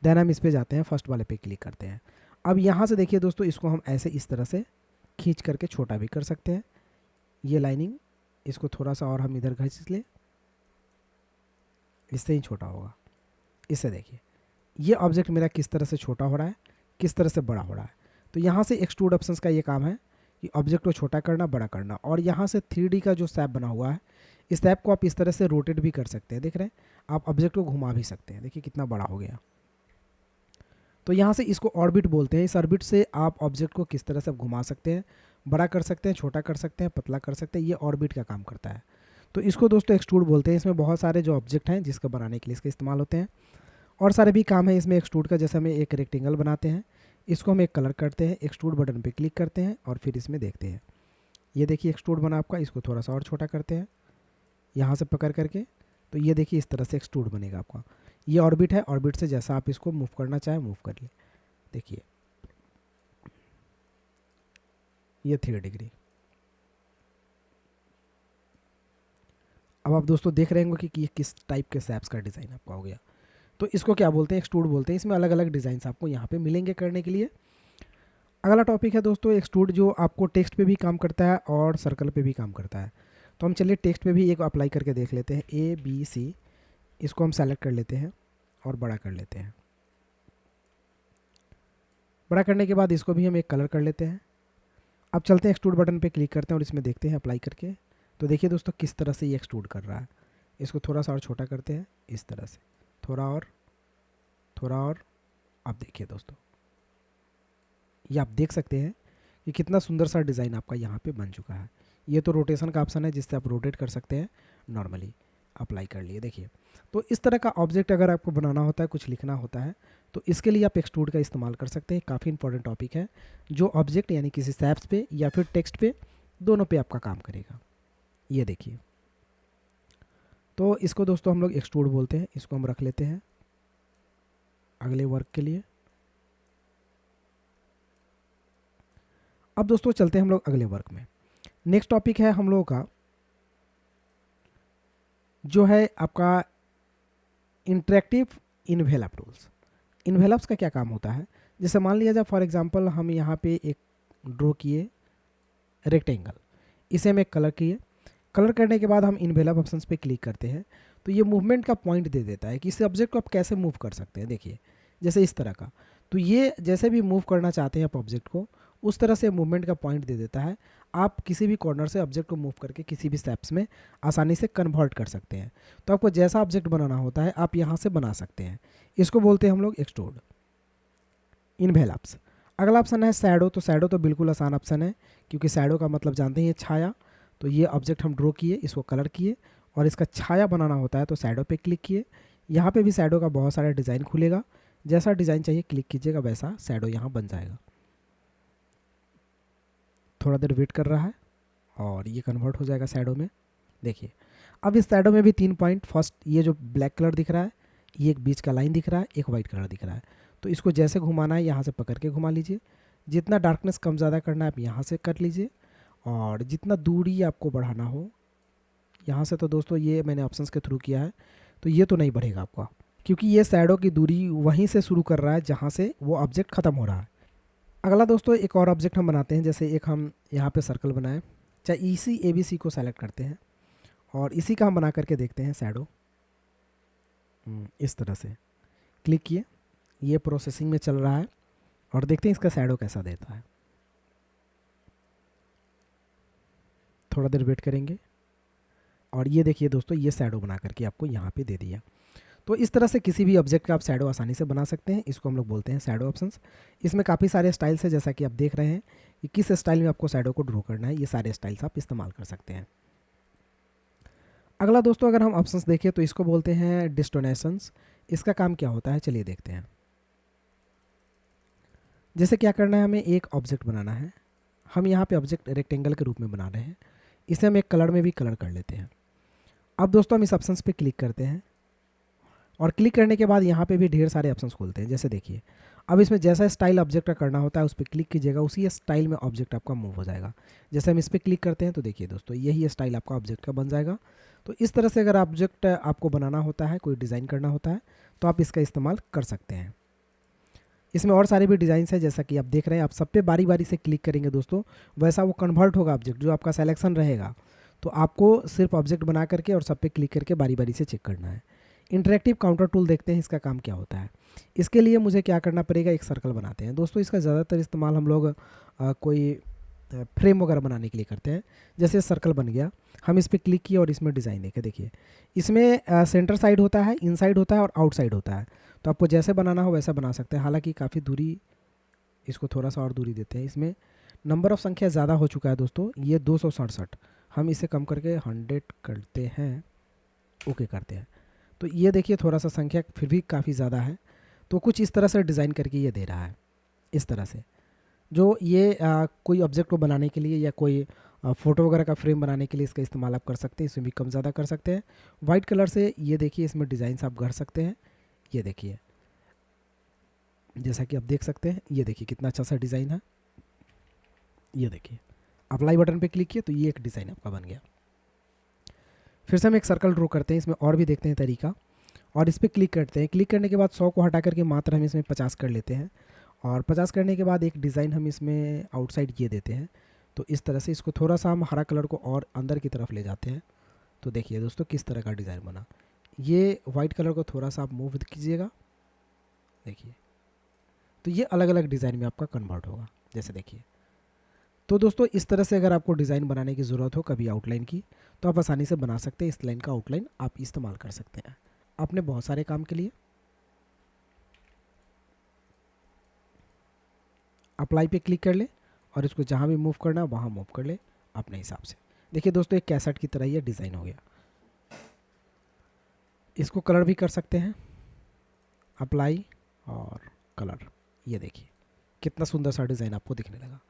S1: देन हम इस पे जाते हैं, फर्स्ट वाले पे क्लिक करते हैं। अब यहाँ से देखिए दोस्तों, इसको हम ऐसे इस तरह से खींच करके छोटा भी कर सकते हैं, ये लाइनिंग इसको थोड़ा सा और हम इधर खींच लें, इससे ही छोटा होगा। इससे देखिए ये ऑब्जेक्ट मेरा किस तरह से छोटा हो रहा है, किस तरह से बड़ा हो रहा है। तो यहाँ से एक्सट्रूड ऑप्शंस का ये काम है कि ऑब्जेक्ट को छोटा करना, बड़ा करना। और यहाँ से 3D का जो स्नैप बना हुआ है, इस स्नैप को आप इस तरह से रोटेट भी कर सकते हैं। देख रहे हैं, आप ऑब्जेक्ट को घुमा भी सकते हैं। देखिए कितना बड़ा हो गया। तो यहाँ से इसको ऑर्बिट बोलते हैं। इस ऑर्बिट से आप ऑब्जेक्ट को किस तरह से घुमा सकते हैं, बड़ा कर सकते हैं, छोटा कर सकते हैं, पतला कर सकते हैं। ये ऑर्बिट का काम करता है। तो इसको दोस्तों एक्सट्रूड बोलते हैं। इसमें बहुत सारे जो ऑब्जेक्ट हैं जिसका बनाने के लिए इसका इस्तेमाल होते हैं, और सारे भी काम है इसमें एक्सट्रूड का। जैसे हमें एक रेक्टेंगल बनाते हैं, इसको हम एक कलर करते हैं, एक्सट्रूड बटन पे क्लिक करते हैं और फिर इसमें देखते हैं। ये देखिए एक्सट्रूड बना आपका। इसको थोड़ा सा और छोटा करते हैं यहाँ से पकड़ करके, तो ये देखिए इस तरह से एक्सट्रूड बनेगा आपका। ये ऑर्बिट है, ऑर्बिट से जैसा आप इसको मूव करना चाहें मूव कर ले। देखिए ये 3 डिग्री। अब आप दोस्तों देख रहे होंगे कि ये किस टाइप के स्नैप्स का डिज़ाइन आपका हो गया। तो इसको क्या बोलते हैं, एक्सट्रूड बोलते हैं। इसमें अलग अलग डिज़ाइन आपको यहाँ पे मिलेंगे करने के लिए। अगला टॉपिक है दोस्तों एक्सट्रूड, जो आपको टेक्स्ट पे भी काम करता है और सर्कल पे भी काम करता है। तो हम चलिए टेक्स्ट पे भी एक अप्लाई करके देख लेते हैं। ABC, इसको हम सेलेक्ट कर लेते हैं और बड़ा कर लेते हैं। बड़ा करने के बाद इसको भी हम एक कलर कर लेते हैं। अब चलते हैं एक्सट्रूड बटन पे क्लिक करते हैं और इसमें देखते हैं अप्लाई करके। तो देखिए दोस्तों किस तरह से ये एक्सट्रूड कर रहा है। इसको थोड़ा सा और छोटा करते हैं इस तरह से, थोड़ा और, थोड़ा और। आप देखिए दोस्तों, ये आप देख सकते हैं कि कितना सुंदर सा डिज़ाइन आपका यहाँ पे बन चुका है। ये तो रोटेशन का ऑप्शन है जिससे आप रोटेट कर सकते हैं। नॉर्मली अप्लाई कर लिए। देखिए तो इस तरह का ऑब्जेक्ट अगर आपको बनाना होता है, कुछ लिखना होता है, तो इसके लिए आप एक्सट्रूड का इस्तेमाल कर सकते हैं। काफ़ी इंपॉर्टेंट टॉपिक है जो ऑब्जेक्ट यानी किसी स्नैप्स पे या फिर टेक्स्ट पे, दोनों पे आपका काम करेगा। ये देखिए, तो इसको दोस्तों हम लोग एक्सट्रूड बोलते हैं। इसको हम रख लेते हैं अगले वर्क के लिए। अब दोस्तों चलते हैं हम लोग अगले वर्क में। नेक्स्ट टॉपिक है हम लोगों का जो है आपका इंटरेक्टिव इन्वेलप टूल्स। इन्वेलप्स का क्या काम होता है, जैसे मान लिया जाए फॉर एग्जांपल हम यहाँ पे एक ड्रॉ किए रेक्टेंगल, इसे हम एक कलर किए। कलर करने के बाद हम इन्वेलप ऑप्शंस पे क्लिक करते हैं, तो ये मूवमेंट का पॉइंट दे देता है कि इस ऑब्जेक्ट को आप कैसे मूव कर सकते हैं। देखिए जैसे इस तरह का, तो ये जैसे भी मूव करना चाहते हैं आप ऑब्जेक्ट को, उस तरह से मूवमेंट का पॉइंट दे देता है। आप किसी भी कॉर्नर से ऑब्जेक्ट को मूव करके किसी भी स्टेप्स में आसानी से कन्वर्ट कर सकते हैं। तो आपको जैसा ऑब्जेक्ट बनाना होता है आप यहाँ से बना सकते हैं। इसको बोलते हैं हम लोग एक्सट्रूड इन्वेलप्स। अगला ऑप्शन है शैडो। तो शैडो तो बिल्कुल आसान ऑप्शन है, क्योंकि शैडो का मतलब जानते हैं छाया। तो ये ऑब्जेक्ट हम ड्रॉ किए, इसको कलर किए और इसका छाया बनाना होता है, तो शैडो पे क्लिक किए। यहाँ पे भी शैडो का बहुत सारा डिज़ाइन खुलेगा, जैसा डिज़ाइन चाहिए क्लिक कीजिएगा, वैसा शैडो यहाँ बन जाएगा। थोड़ा देर वेट कर रहा है और ये कन्वर्ट हो जाएगा शैडो में। देखिए अब इस शैडो में भी 3 पॉइंट, फर्स्ट ये जो ब्लैक कलर दिख रहा है, ये एक बीच का लाइन दिख रहा है, एक वाइट कलर दिख रहा है। तो इसको जैसे घुमाना है यहाँ से पकड़ के घुमा लीजिए। जितना डार्कनेस कम ज़्यादा करना है आप यहाँ से कर लीजिए, और जितना दूरी आपको बढ़ाना हो यहाँ से, तो दोस्तों ये मैंने ऑप्शंस के थ्रू किया है, तो ये तो नहीं बढ़ेगा आपका, क्योंकि ये शैडो की दूरी वहीं से शुरू कर रहा है जहाँ से वो ऑब्जेक्ट ख़त्म हो रहा है। अगला दोस्तों एक और ऑब्जेक्ट हम बनाते हैं। जैसे एक हम यहाँ पे सर्कल बनाएं, चाहे इसी ABC को सेलेक्ट करते हैं और इसी का हम बना करके देखते हैं शैडो। इस तरह से क्लिक किए, ये प्रोसेसिंग में चल रहा है और देखते हैं इसका शैडो कैसा देता है। थोड़ा देर वेट करेंगे और ये देखिए दोस्तों, ये शैडो बना करके आपको यहाँ पे दे दिया। तो इस तरह से किसी भी ऑब्जेक्ट का आप शैडो आसानी से बना सकते हैं। इसको हम लोग बोलते हैं शैडो ऑप्शंस। इसमें काफ़ी सारे स्टाइल्स हैं, जैसा कि आप देख रहे हैं कि किस स्टाइल में आपको शैडो को ड्रॉ करना है, ये सारे स्टाइल्स आप इस्तेमाल कर सकते हैं। अगला दोस्तों अगर हम ऑप्शंस देखें तो इसको बोलते हैं डिस्टोनेशंस। इसका काम क्या होता है चलिए देखते हैं। जैसे क्या करना है, हमें एक ऑब्जेक्ट बनाना है। हम यहाँ पे ऑब्जेक्ट रेक्टेंगल के रूप में बना रहे हैं, इसे हम एक कलर में भी कलर कर लेते हैं। अब दोस्तों हम इस ऑप्शंस पे क्लिक करते हैं और क्लिक करने के बाद यहाँ पे भी ढेर सारे ऑप्शंस खोलते हैं। जैसे देखिए अब इसमें जैसा स्टाइल ऑब्जेक्ट का करना होता है उस पर क्लिक कीजिएगा, उसी स्टाइल में ऑब्जेक्ट आपका मूव हो जाएगा। जैसे हम इस पर क्लिक करते हैं तो देखिए दोस्तों यही स्टाइल आपका ऑब्जेक्ट का बन जाएगा। तो इस तरह से अगर ऑब्जेक्ट आपको बनाना होता है, कोई डिज़ाइन करना होता है, तो आप इसका इस्तेमाल कर सकते हैं। इसमें और सारे भी डिज़ाइन है, जैसा कि आप देख रहे हैं। आप सब पे बारी बारी से क्लिक करेंगे दोस्तों, वैसा वो कन्वर्ट होगा ऑब्जेक्ट, जो आपका सेलेक्शन रहेगा तो आपको सिर्फ ऑब्जेक्ट बना करके और सब पे क्लिक करके बारी बारी से चेक करना है। इंटरेक्टिव काउंटर टूल देखते हैं इसका काम क्या होता है। इसके लिए मुझे क्या करना पड़ेगा, एक सर्कल बनाते हैं। दोस्तों इसका ज़्यादातर इस्तेमाल हम लोग कोई फ्रेम वगैरह बनाने के लिए करते हैं। जैसे सर्कल बन गया, हम इस पर क्लिक किए और इसमें डिज़ाइन देखे, देखिए इसमें सेंटर साइड होता है, इनसाइड होता है और आउटसाइड होता है। तो आपको जैसे बनाना हो वैसा बना सकते हैं। हालांकि काफ़ी दूरी, इसको थोड़ा सा और दूरी देते हैं। इसमें नंबर ऑफ़ संख्या ज़्यादा हो चुका है दोस्तों, ये 267, हम इसे कम करके 100 करते हैं, ओके करते हैं। तो ये देखिए थोड़ा सा संख्या फिर भी काफ़ी ज़्यादा है। तो कुछ इस तरह से डिज़ाइन करके ये दे रहा है, इस तरह से। जो ये कोई ऑब्जेक्ट को बनाने के लिए या कोई फ़ोटो वगैरह का फ्रेम बनाने के लिए इसका इस्तेमाल आप कर सकते हैं। इसमें भी कम ज़्यादा कर सकते हैं। वाइट कलर से ये देखिए इसमें डिज़ाइंस आप कर सकते हैं। ये देखिए, जैसा कि आप देख सकते हैं, ये देखिए कितना अच्छा सा डिज़ाइन है। ये देखिए, अप्लाई बटन पे क्लिक किए तो ये एक डिज़ाइन आपका बन गया। फिर से हम एक सर्कल ड्रॉ करते हैं, इसमें और भी देखते हैं तरीका, और इस पर क्लिक करते हैं। क्लिक करने के बाद 100 को हटा करके मात्र हम इसमें 50 कर लेते हैं, और 50 करने के बाद एक डिज़ाइन हम इसमें आउटसाइड ये देते हैं। तो इस तरह से इसको थोड़ा सा हम हरा कलर को और अंदर की तरफ ले जाते हैं। तो देखिए दोस्तों किस तरह का डिज़ाइन बना। ये वाइट कलर को थोड़ा सा आप मूव कीजिएगा, देखिए, तो ये अलग अलग डिज़ाइन में आपका कन्वर्ट होगा, जैसे देखिए। तो दोस्तों इस तरह से अगर आपको डिज़ाइन बनाने की ज़रूरत हो कभी आउटलाइन की, तो आप आसानी से बना सकते हैं। इस लाइन का आउटलाइन आप इस्तेमाल कर सकते हैं अपने बहुत सारे काम के लिए। अप्लाई पे क्लिक कर ले और इसको जहाँ भी मूव करना है वहाँ मूव कर ले अपने हिसाब से। देखिए दोस्तों एक कैसेट की तरह ये डिज़ाइन हो गया। इसको कलर भी कर सकते हैं, अप्लाई और कलर। ये देखिए कितना सुंदर सा डिज़ाइन आपको दिखने लगा।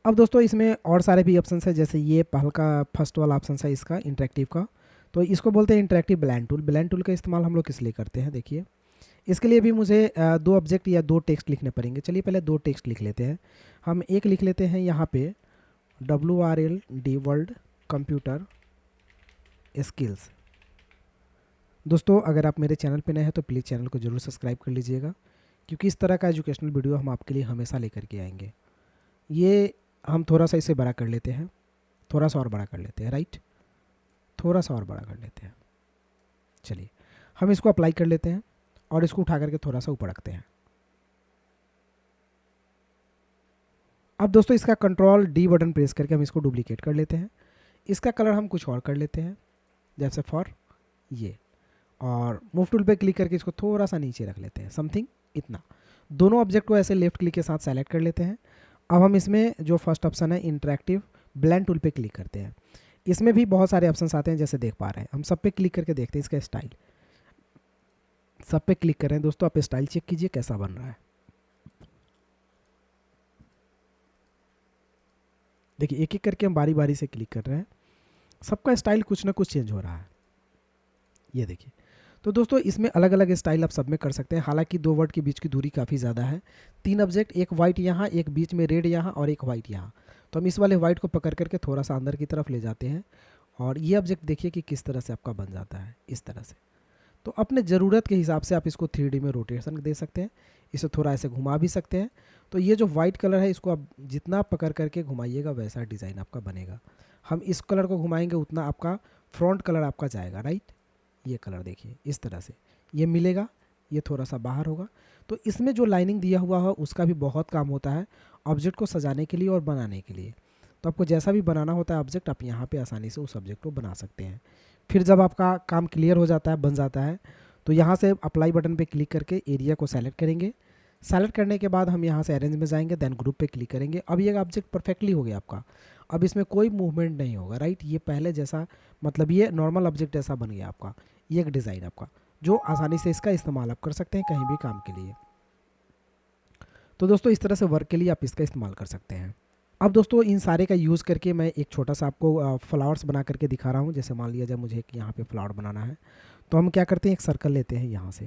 S1: अब दोस्तों इसमें और सारे भी ऑप्शन है, जैसे ये पहल का फर्स्ट वाला ऑप्शन है इसका इंटरेक्टिव का, तो इसको बोलते हैं interactive blend tool. Blend tool का इस्तेमाल हम लोग किस लिए करते हैं, देखिए इसके लिए भी मुझे 2 ऑब्जेक्ट या 2 टेक्स्ट लिखने पड़ेंगे। चलिए पहले 2 टेक्स्ट लिख लेते हैं। हम एक लिख लेते हैं यहाँ पे WRLD वर्ल्ड कंप्यूटर स्किल्स। दोस्तों अगर आप मेरे चैनल पे नए हैं तो प्लीज़ चैनल को ज़रूर सब्सक्राइब कर लीजिएगा, क्योंकि इस तरह का एजुकेशनल वीडियो हम आपके लिए हमेशा लेकर के आएंगे। ये हम थोड़ा सा इसे बड़ा कर लेते हैं, थोड़ा सा और बड़ा कर लेते हैं, राइट, थोड़ा सा और बड़ा कर लेते हैं। चलिए हम इसको अप्लाई कर लेते हैं और इसको उठा करके थोड़ा सा ऊपर रखते हैं। अब दोस्तों इसका Ctrl+D बटन प्रेस करके हम इसको डुप्लीकेट कर लेते हैं। इसका कलर हम कुछ और कर लेते हैं, जैसे फॉर ये, और मूव टूल पे क्लिक करके इसको थोड़ा सा नीचे रख लेते हैं, समथिंग इतना। दोनों ऑब्जेक्ट को ऐसे लेफ्ट क्लिक के साथ सेलेक्ट कर लेते हैं। अब हम इसमें जो फर्स्ट ऑप्शन है इंटरेक्टिव ब्लेंड टूल पे क्लिक करते हैं। इसमें भी बहुत सारे ऑप्शंस आते हैं, जैसे देख पा रहे हैं। हम सब पे क्लिक करके देखते हैं इसका स्टाइल। सब पे क्लिक कर रहे हैं दोस्तों, आप स्टाइल चेक कीजिए कैसा बन रहा है। देखिए एक एक करके हम बारी बारी से क्लिक कर रहे हैं, सबका स्टाइल कुछ ना कुछ चेंज हो रहा है। ये देखिए, तो दोस्तों इसमें अलग अलग स्टाइल आप सब में कर सकते हैं। हालांकि 2 वर्ड के बीच की दूरी काफ़ी ज़्यादा है। 3 ऑब्जेक्ट, एक वाइट यहाँ, एक बीच में रेड यहाँ और एक वाइट यहाँ। तो हम इस वाले वाइट को पकड़ करके थोड़ा सा अंदर की तरफ ले जाते हैं, और ये ऑब्जेक्ट देखिए कि किस तरह से आपका बन जाता है, इस तरह से। तो अपने ज़रूरत के हिसाब से आप इसको 3D में रोटेशन दे सकते हैं, इसे थोड़ा ऐसे घुमा भी सकते हैं। तो ये जो वाइट कलर है इसको आप जितना पकड़ करके घुमाइएगा वैसा डिज़ाइन आपका बनेगा। हम इस कलर को घुमाएंगे उतना आपका फ्रंट कलर आपका जाएगा, राइट। ये कलर देखिए इस तरह से ये मिलेगा, ये थोड़ा सा बाहर होगा। तो इसमें जो लाइनिंग दिया हुआ है उसका भी बहुत काम होता है ऑब्जेक्ट को सजाने के लिए और बनाने के लिए। तो आपको जैसा भी बनाना होता है ऑब्जेक्ट, आप यहाँ पे आसानी से उस ऑब्जेक्ट को बना सकते हैं। फिर जब आपका काम क्लियर हो जाता है, बन जाता है, तो यहाँ से अप्लाई बटन पे क्लिक करके एरिया को सेलेक्ट करेंगे। सेलेक्ट करने के बाद हम यहाँ से अरेंज में जाएंगे, देन ग्रुप पे क्लिक करेंगे। अब ये ऑब्जेक्ट परफेक्टली हो गया आपका। अब इसमें कोई मूवमेंट नहीं होगा, राइट। ये पहले जैसा, मतलब ये नॉर्मल ऑब्जेक्ट जैसा बन गया आपका। ये एक डिज़ाइन आपका, जो आसानी से इसका इस्तेमाल आप कर सकते हैं कहीं भी काम के लिए। तो दोस्तों इस तरह से वर्क के लिए आप इसका इस्तेमाल कर सकते हैं। अब दोस्तों इन सारे का यूज़ करके मैं एक छोटा सा आपको फ्लावर्स बना करके दिखा रहा हूँ। जैसे मान लिया जाए मुझे एक यहाँ पे फ्लावर बनाना है, तो हम क्या करते हैं, एक सर्कल लेते हैं, यहाँ से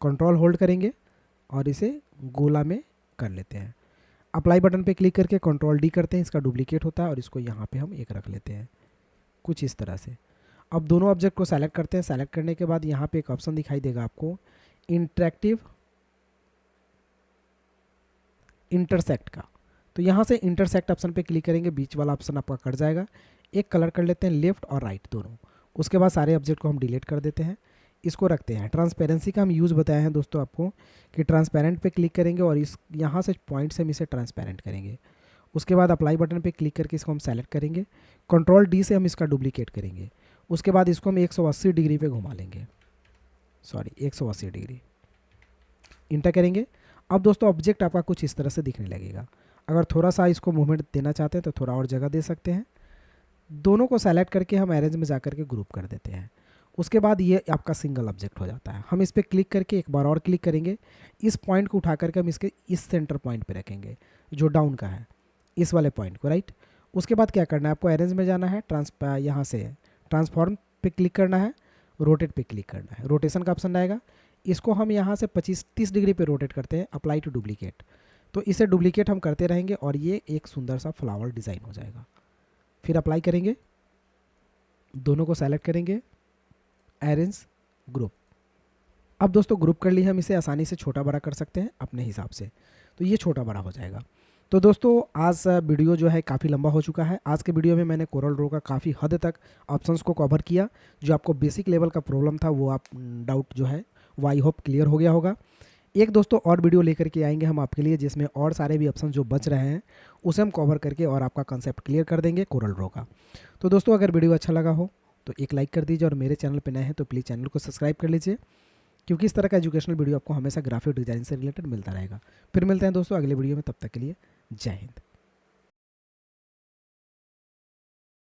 S1: कंट्रोल होल्ड करेंगे और इसे गोला में कर लेते हैं। अप्लाई बटन पे क्लिक करके Ctrl+D करते हैं, इसका डुप्लीकेट होता है, और इसको यहाँ पे हम एक रख लेते हैं कुछ इस तरह से। अब दोनों ऑब्जेक्ट को सेलेक्ट करते हैं। सेलेक्ट करने के बाद यहाँ पे एक ऑप्शन दिखाई देगा आपको, इंटरेक्टिव इंटरसेक्ट का। तो यहाँ से इंटरसेक्ट ऑप्शन पे क्लिक करेंगे, बीच वाला ऑप्शन आपका कट जाएगा। एक कलर कर लेते हैं लेफ़्ट और राइट दोनों। उसके बाद सारे ऑब्जेक्ट को हम डिलीट कर देते हैं, इसको रखते हैं। ट्रांसपेरेंसी का हम यूज़ बताया है दोस्तों आपको कि ट्रांसपेरेंट पे क्लिक करेंगे और इस यहाँ से पॉइंट से हम इसे ट्रांसपेरेंट करेंगे। उसके बाद अप्लाई बटन पे क्लिक करके इसको हम सेलेक्ट करेंगे, कंट्रोल डी से हम इसका डुप्लीकेट करेंगे। उसके बाद इसको हम 180 डिग्री पे घुमा लेंगे, सॉरी 180 डिग्री, इंटर करेंगे। अब दोस्तों ऑब्जेक्ट आपका कुछ इस तरह से दिखने लगेगा। अगर थोड़ा सा इसको मूवमेंट देना चाहते हैं तो थोड़ा और जगह दे सकते हैं। दोनों को सेलेक्ट करके हम अरेंज में जा करके ग्रुप कर देते हैं। उसके बाद ये आपका सिंगल ऑब्जेक्ट हो जाता है। हम इस पर क्लिक करके एक बार और क्लिक करेंगे, इस पॉइंट को उठा करके हम इसके इस सेंटर पॉइंट पे रखेंगे जो डाउन का है, इस वाले पॉइंट को, राइट। उसके बाद क्या करना है, आपको अरेंज में जाना है, यहाँ से ट्रांसफॉर्म पे क्लिक करना है, रोटेट पे क्लिक करना है, रोटेशन का ऑप्शन आएगा। इसको हम यहाँ से 25-30 डिग्री पे रोटेट करते हैं, अप्लाई टू डुप्लीकेट। तो इसे डुप्लीकेट हम करते रहेंगे और ये एक सुंदर सा फ्लावर डिज़ाइन हो जाएगा। फिर अप्लाई करेंगे, दोनों को सेलेक्ट करेंगे, अरेंज ग्रुप। अब दोस्तों ग्रुप कर लिए, हम इसे आसानी से छोटा बड़ा कर सकते हैं अपने हिसाब से, तो ये छोटा बड़ा हो जाएगा। तो दोस्तों आज वीडियो जो है काफ़ी लंबा हो चुका है। आज के वीडियो में मैंने कोरल ड्रॉ का काफ़ी हद तक ऑप्शंस को कवर किया। जो आपको बेसिक लेवल का प्रॉब्लम था वो आप डाउट जो है वो आई होप क्लियर हो गया होगा। एक दोस्तों और वीडियो लेकर के आएंगे हम आपके लिए, जिसमें और सारे भी ऑप्शन जो बच रहे हैं उसे हम कवर करके और आपका कंसेप्ट क्लियर कर देंगे कोरल ड्रॉ का। तो दोस्तों अगर वीडियो अच्छा लगा हो तो एक लाइक कर दीजिए और मेरे चैनल पर नए हैं तो प्लीज़ चैनल को सब्सक्राइब कर लीजिए, क्योंकि इस तरह का एजुकेशनल वीडियो आपको हमेशा ग्राफिक डिज़ाइन से रिलेटेड मिलता रहेगा। फिर मिलते हैं दोस्तों अगले वीडियो में, तब तक के लिए जय हिंद।